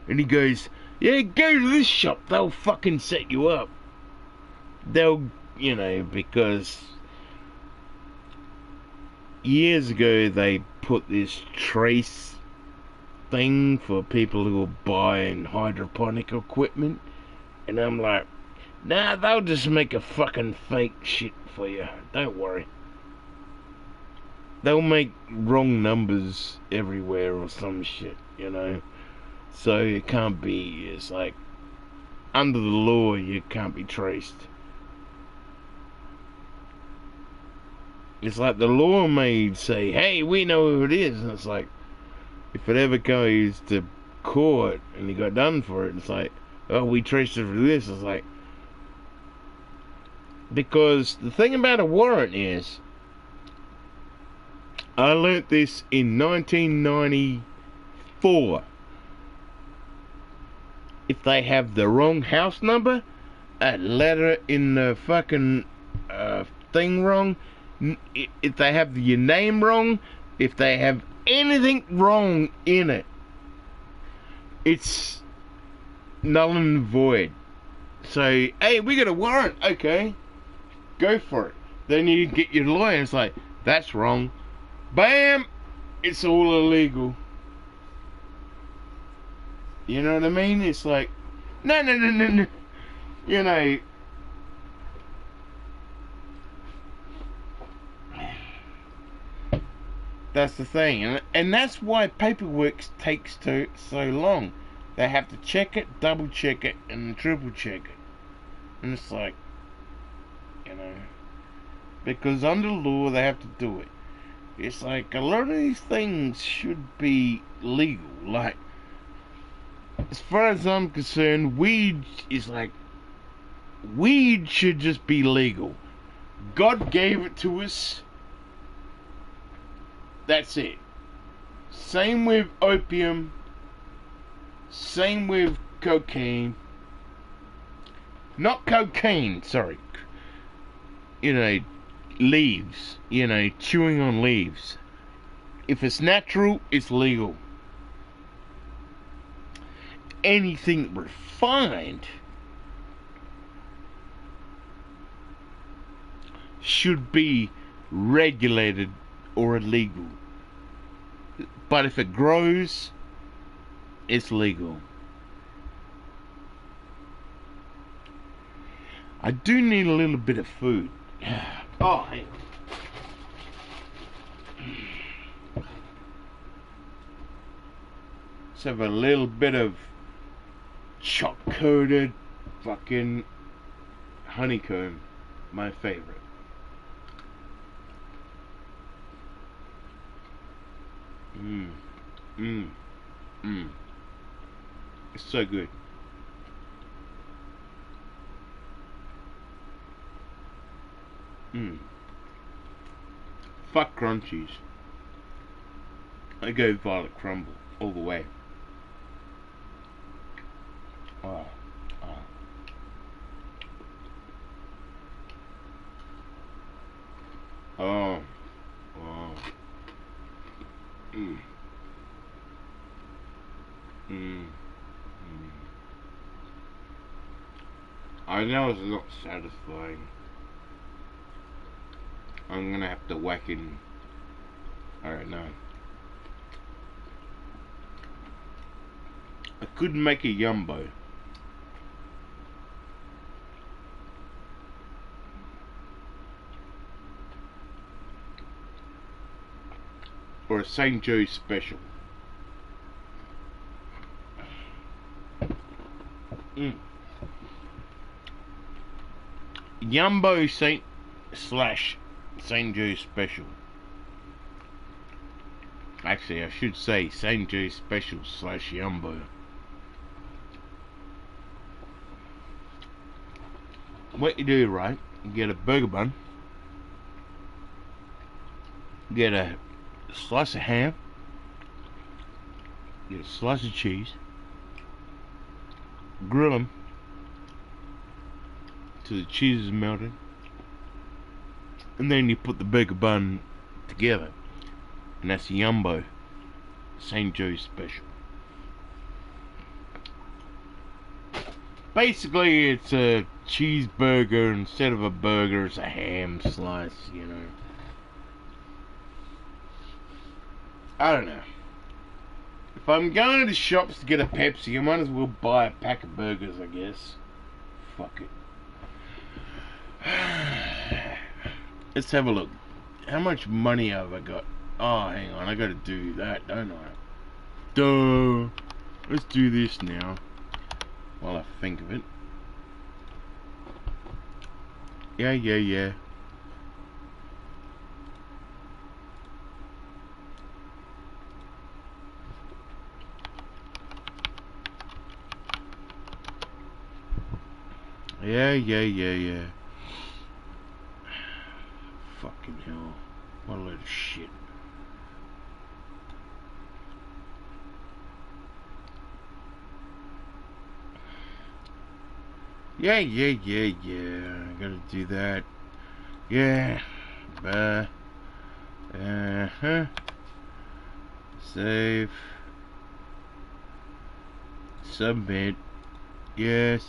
[SPEAKER 1] And he goes, yeah, go to this shop, they'll fucking set you up. They'll, because years ago they put this trace thing for people who are buying hydroponic equipment, and I'm like, nah, they'll just make a fucking fake shit for you, don't worry. They'll make wrong numbers everywhere or some shit, so it can't be. It's like, under the law you can't be traced. It's like the law may say, hey, we know who it is, and it's like, if it ever goes to court and he got done for it, it's like, oh, we traced it for this. It's like, because the thing about a warrant is, I learnt this in 1994. If they have the wrong house number, a letter in the fucking thing wrong, if they have your name wrong, if they have anything wrong in it, it's null and void. So, hey, we got a warrant, okay, go for it. Then you get your lawyer, it's like, that's wrong. Bam! It's all illegal. You know what I mean? It's like, no. That's the thing, and that's why paperwork takes so long. They have to check it, double check it, and triple check it. And it's like, because under law they have to do it. It's like, a lot of these things should be legal. Like, as far as I'm concerned, weed is like weed should just be legal. God gave it to us. That's it. Same with opium. Same with cocaine. Not cocaine, sorry. Leaves. Chewing on leaves. If it's natural, it's legal. Anything refined should be regulated or illegal. But if it grows, it's legal. I do need a little bit of food. Oh, hang on. Let's have a little bit of chocolate-coated fucking honeycomb. My favorite. It's so good. Fuck crunchies. I go violet crumble all the way. Oh. I know it's not satisfying. I'm gonna have to whack in. Alright, no. I could make a yumbo. Or a St. Joe's special. Yumbo St. Joe's special. Actually, I should say St. Joe's special / Yumbo. What you do, right? You get a burger bun. Get a slice of ham. Get a slice of cheese. Grill them till the cheese is melted, and then you put the burger bun together, and that's the Yumbo St. Joe's special. Basically, it's a cheeseburger. Instead of a burger, it's a ham slice, I don't know. If I'm going to shops to get a Pepsi, I might as well buy a pack of burgers, I guess. Fuck it. Let's have a look. How much money have I got? Oh, hang on. I gotta do that, don't I? Duh. Let's do this now. While I think of it. Yeah. Yeah. Fucking hell. What a load of shit. Yeah. I gotta do that. Yeah. Save. Submit. Yes.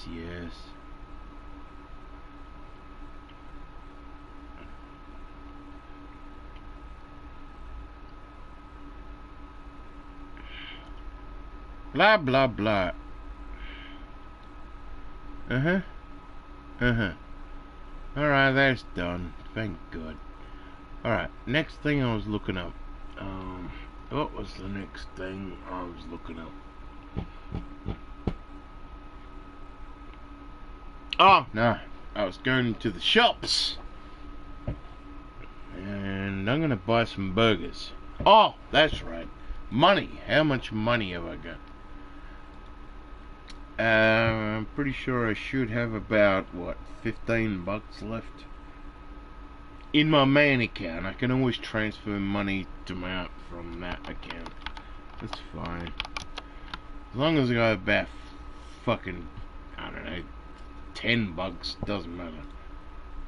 [SPEAKER 1] Blah, blah, blah. Alright, that's done. Thank God. Alright, next thing I was looking up. What was the next thing I was looking up? Oh, no. I was going to the shops. And I'm gonna buy some burgers. Oh, that's right. Money. How much money have I got? I'm pretty sure I should have about, what, $15 left in my main account. I can always transfer money to out from that account. That's fine. As long as I got about fucking, I don't know, $10, doesn't matter.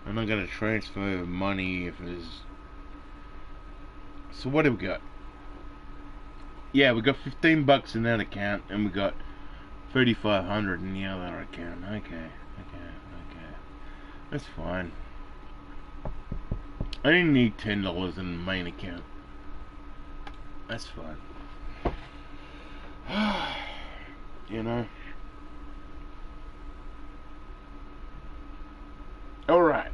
[SPEAKER 1] I'm not gonna transfer money if there's... So what do we got? Yeah, we got $15 in that account, and we got 3,500 in the other account. Okay. That's fine. I didn't need $10 in the main account. That's fine. You know. Alright.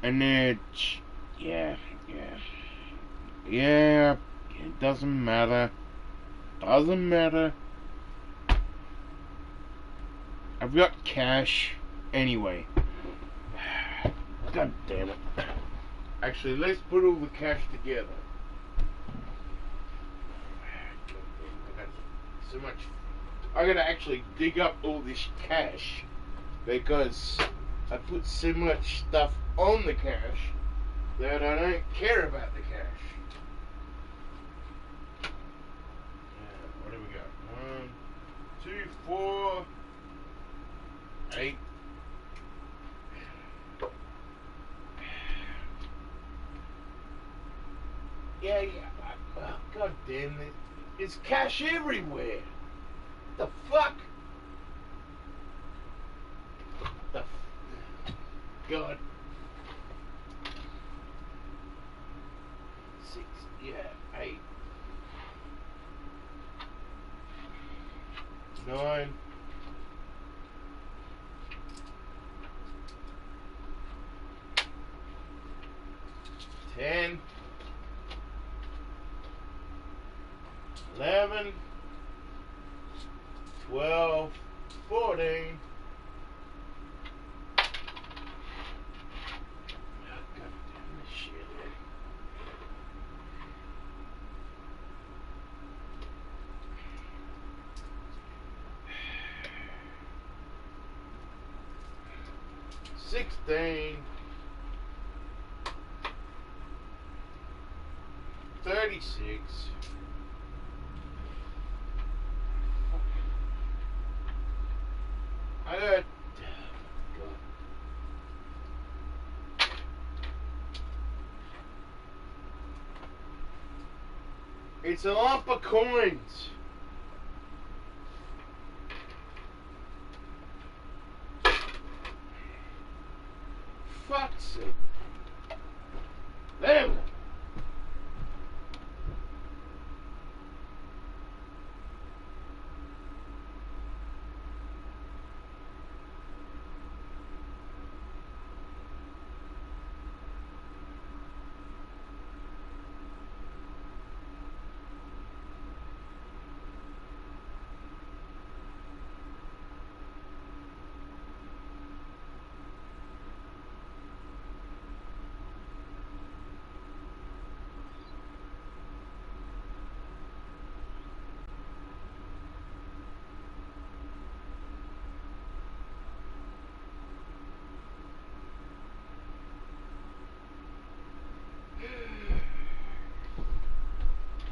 [SPEAKER 1] And then, yeah, it doesn't matter. I've got cash anyway. God damn it. Actually, let's put all the cash together. I got so much. I gotta actually dig up all this cash because I put so much stuff on the cash that I don't care about the cash. What do we got? 1, 2, 4, 8. Yeah. Oh, God damn it. There's cash everywhere. The fuck? God. 6, 8. 9. 10. 11. 12. 14. God damn this shit. 16. 36. I got... It's a lump of coins. Fuck's sake. There we go.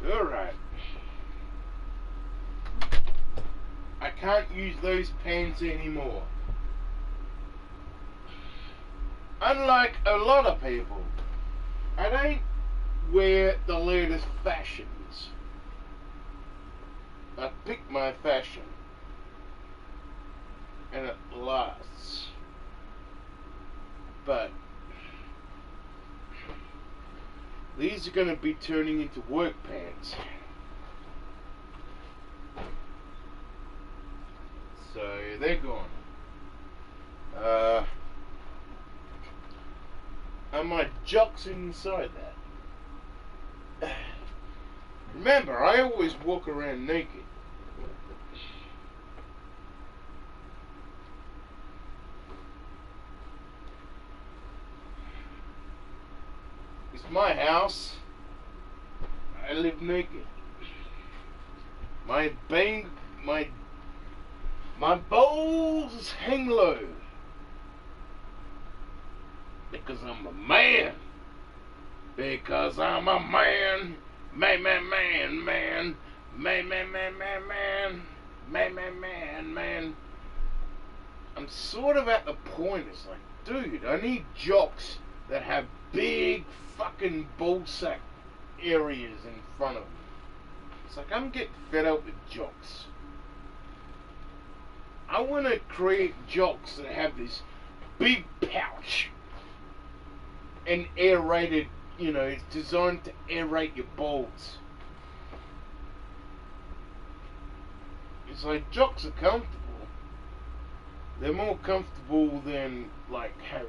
[SPEAKER 1] Alright. I can't use those pants anymore. Unlike a lot of people, I don't wear the latest fashions. I pick my fashion. And it lasts. But these are going to be turning into work pants. So they're gone. And my jocks inside that. Remember, I always walk around naked. It's my house. I live naked. My bang, my balls hang low because I'm a man. Because I'm a man, man, man, man, man, man, man, man, man, man, man, man, man, man. I'm sort of at the point. It's like, dude, I need jocks that have big fucking ballsack areas in front of them. It's like I'm getting fed up with jocks. I want to create jocks that have this big pouch and aerated, it's designed to aerate your balls. It's like jocks are comfortable. They're more comfortable than, like, have,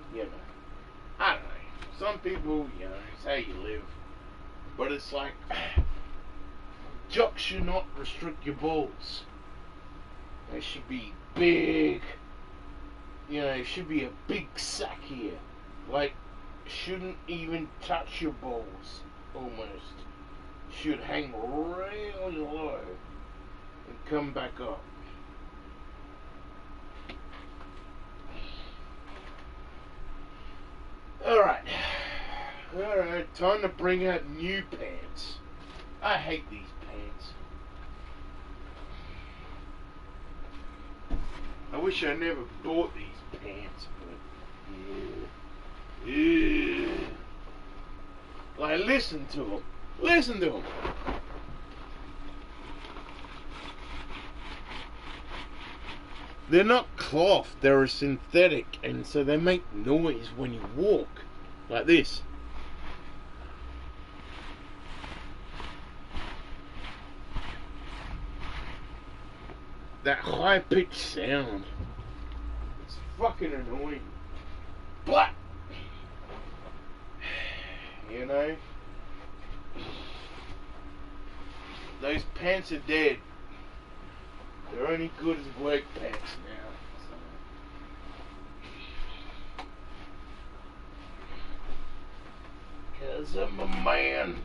[SPEAKER 1] I don't know. Some people, it's how you live. But it's like, jocks should not restrict your balls. They should be big. It should be a big sack here. Like, shouldn't even touch your balls, almost. Should hang really low and come back up. Alright, time to bring out new pants. I hate these pants. I wish I never bought these pants, but yeah. Like, listen to them. Listen to them. They're not cloth, they're a synthetic, and so they make noise when you walk. Like this. That high-pitched sound. It's fucking annoying. But, those pants are dead. They're only good as work pants now. Cause I'm a man.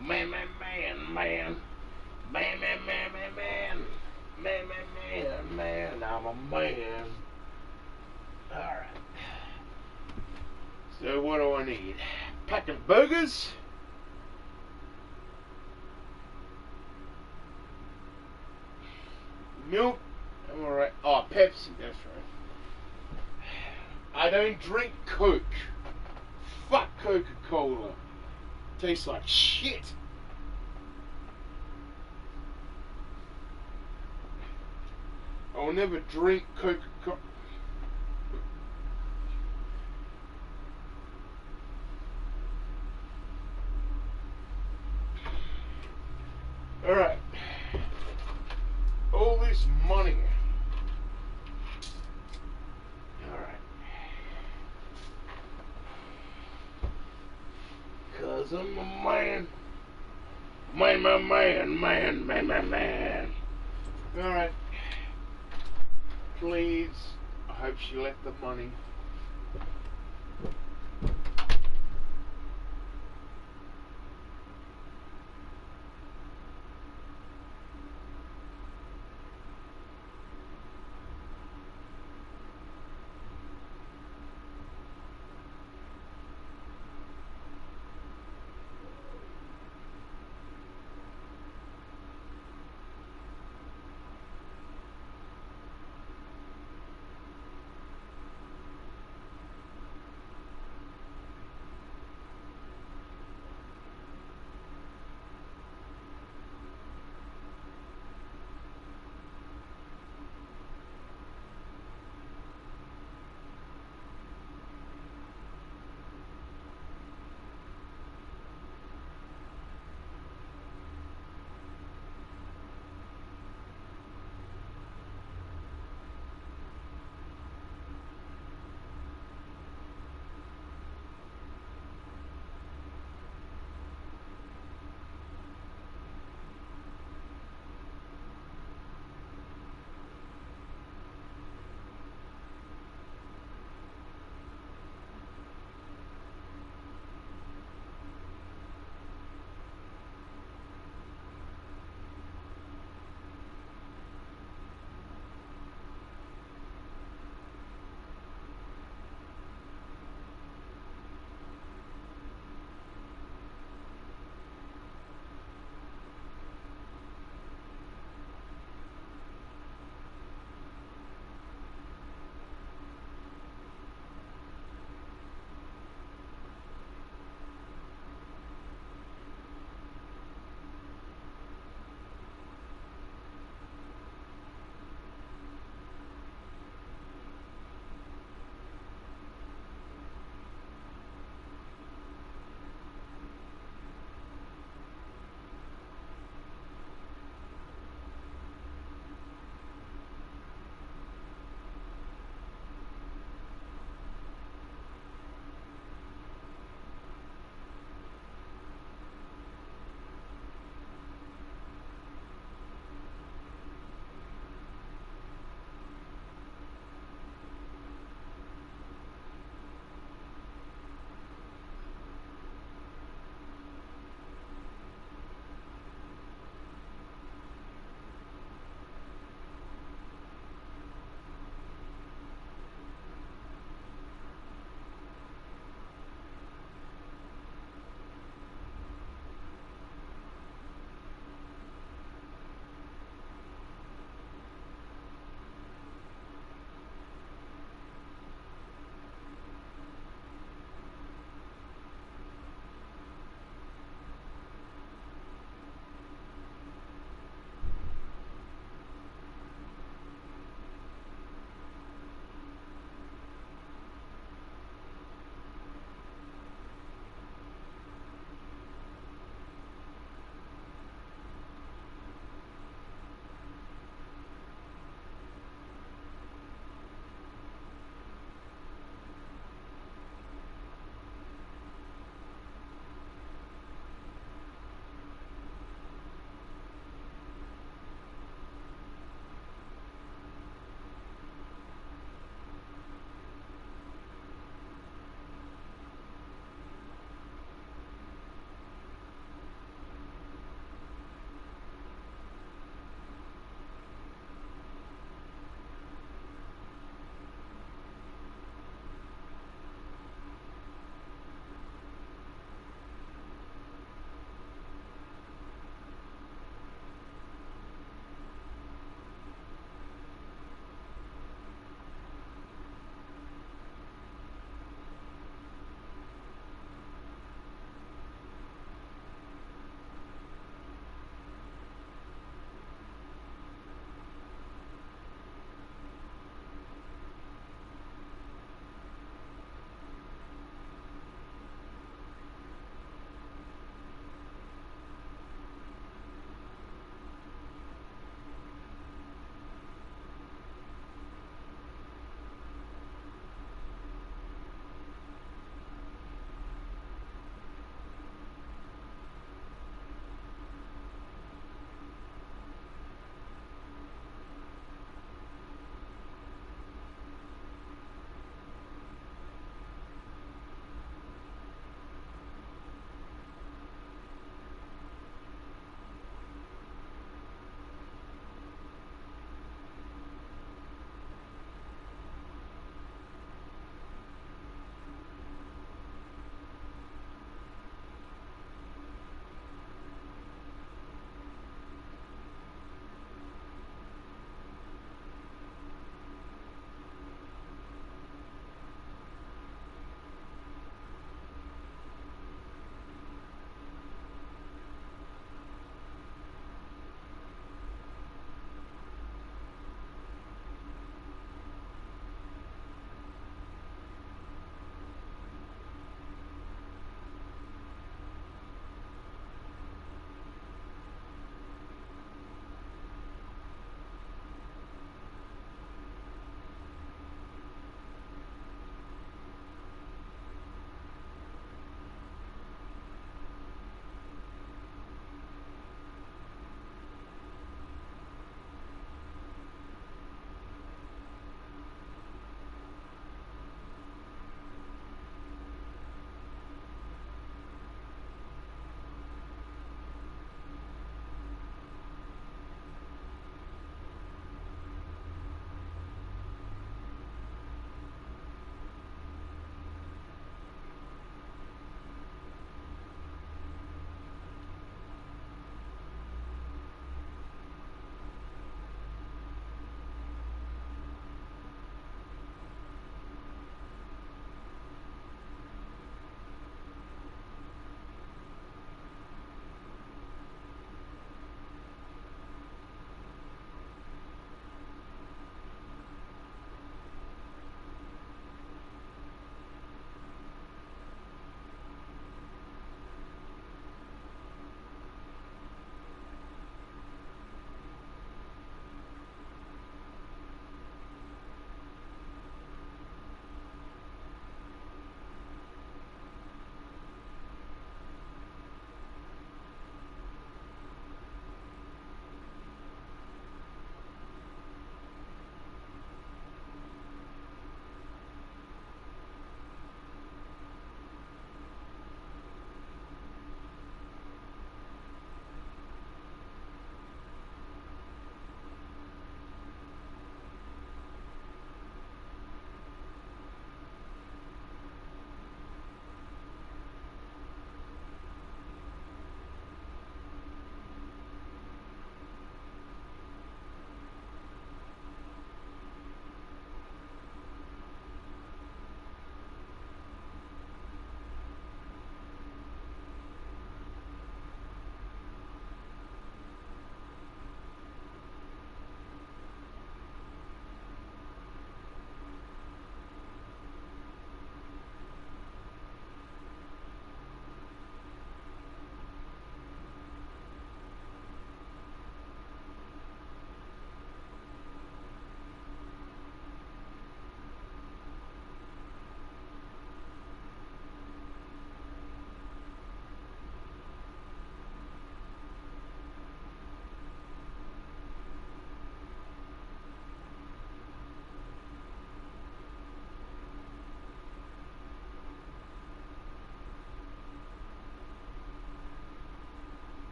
[SPEAKER 1] Man, man, man, man. Man, man, man, man, man. Man, man, man, man. I'm a man. Alright. So what do I need? Pack of burgers. Milk. I'm alright. Oh, Pepsi, that's right. I don't drink Coke. Fuck Coca-Cola. Tastes like shit. I'll never drink Coca-Cola. Alright. All this money. Alright. Cause I'm a man. Man, man, man, man, man, man, man. Alright. Please. I hope she left the money.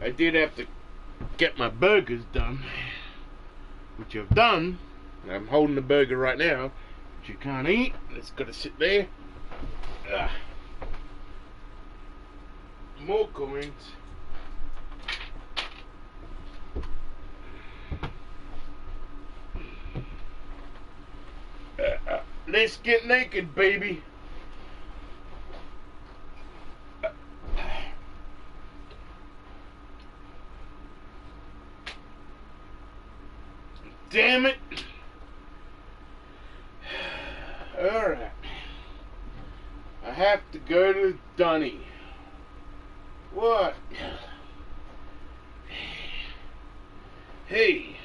[SPEAKER 1] I did have to get my burgers done, which I've done. I'm holding the burger right now, which you can't eat. It's got to sit there. More coins. Let's get naked, baby. Damn it. Alright. I have to go to Dunny. What? Hey.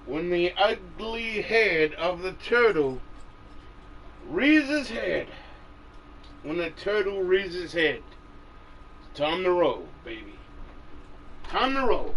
[SPEAKER 1] When the ugly head of the turtle rears his head. When the turtle rears his head. It's time to roll, baby. Time to roll.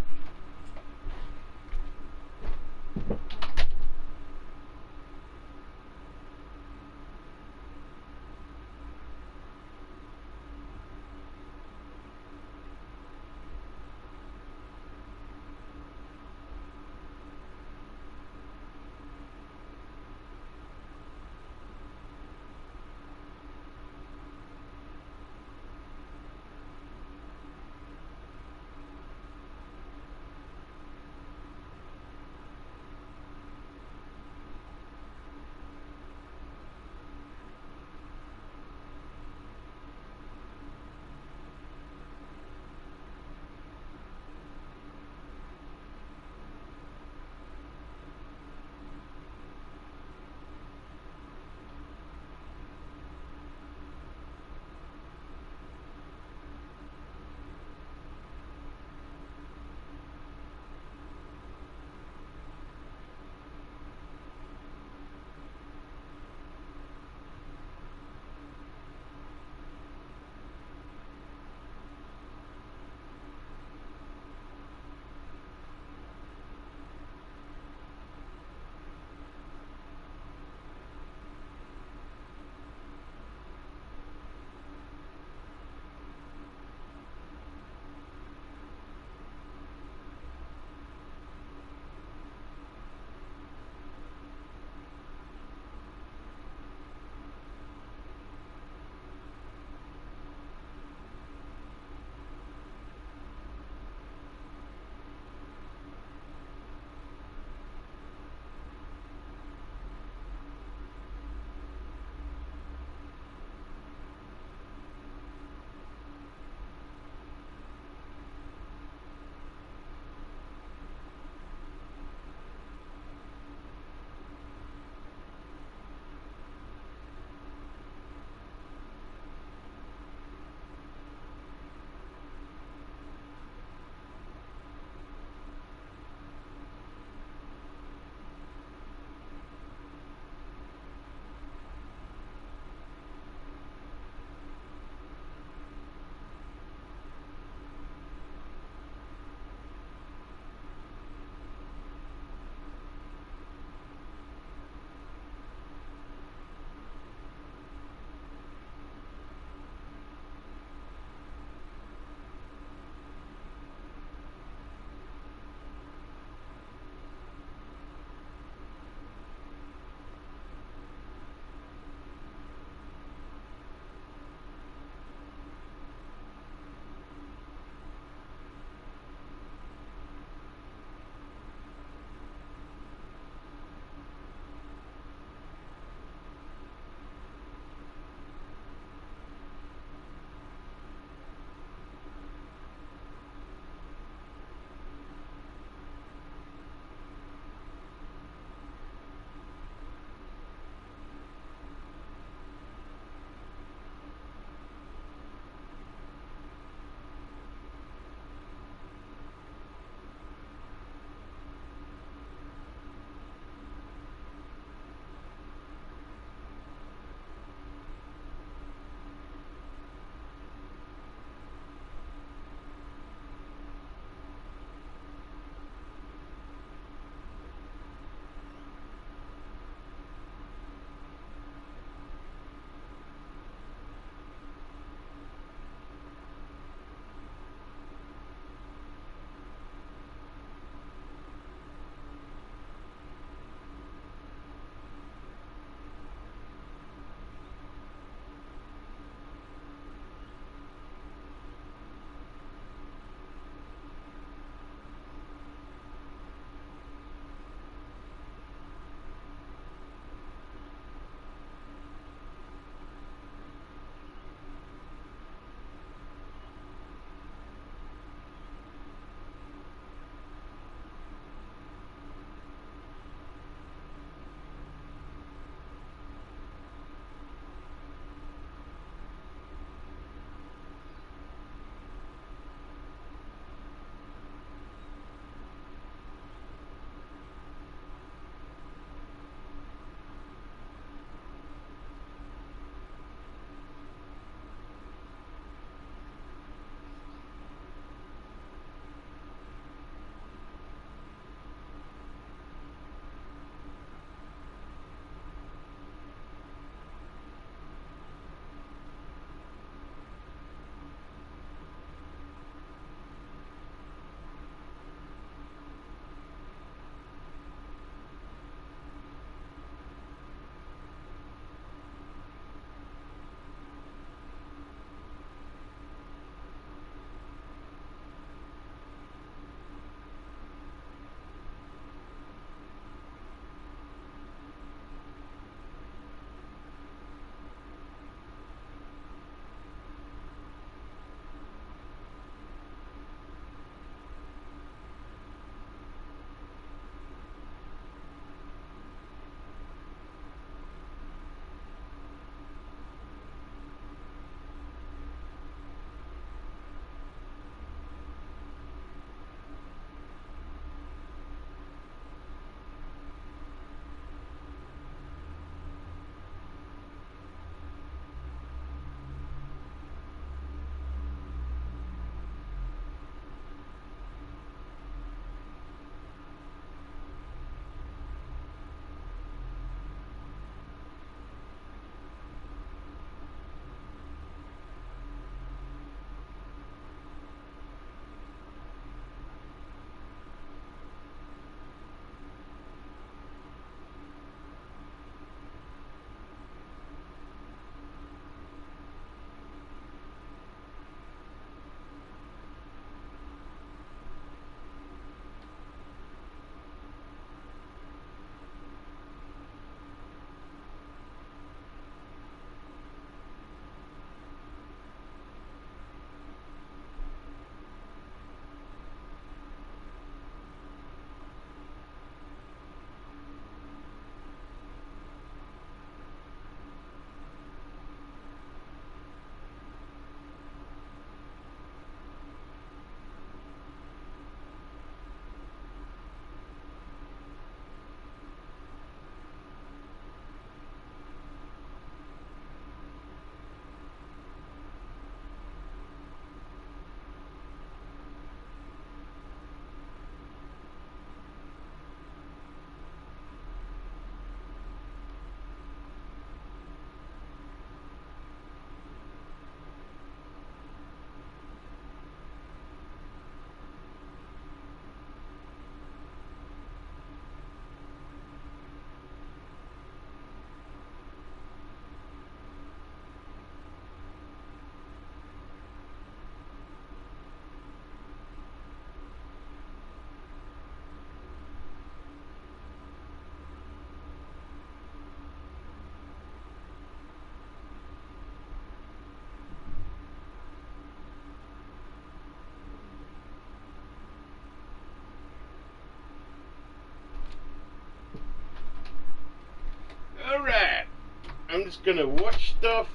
[SPEAKER 1] I'm just gonna watch stuff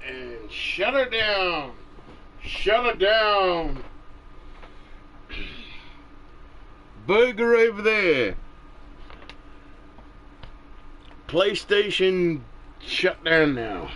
[SPEAKER 1] and shut her down. Shut her down. Burger over there. PlayStation shut down now.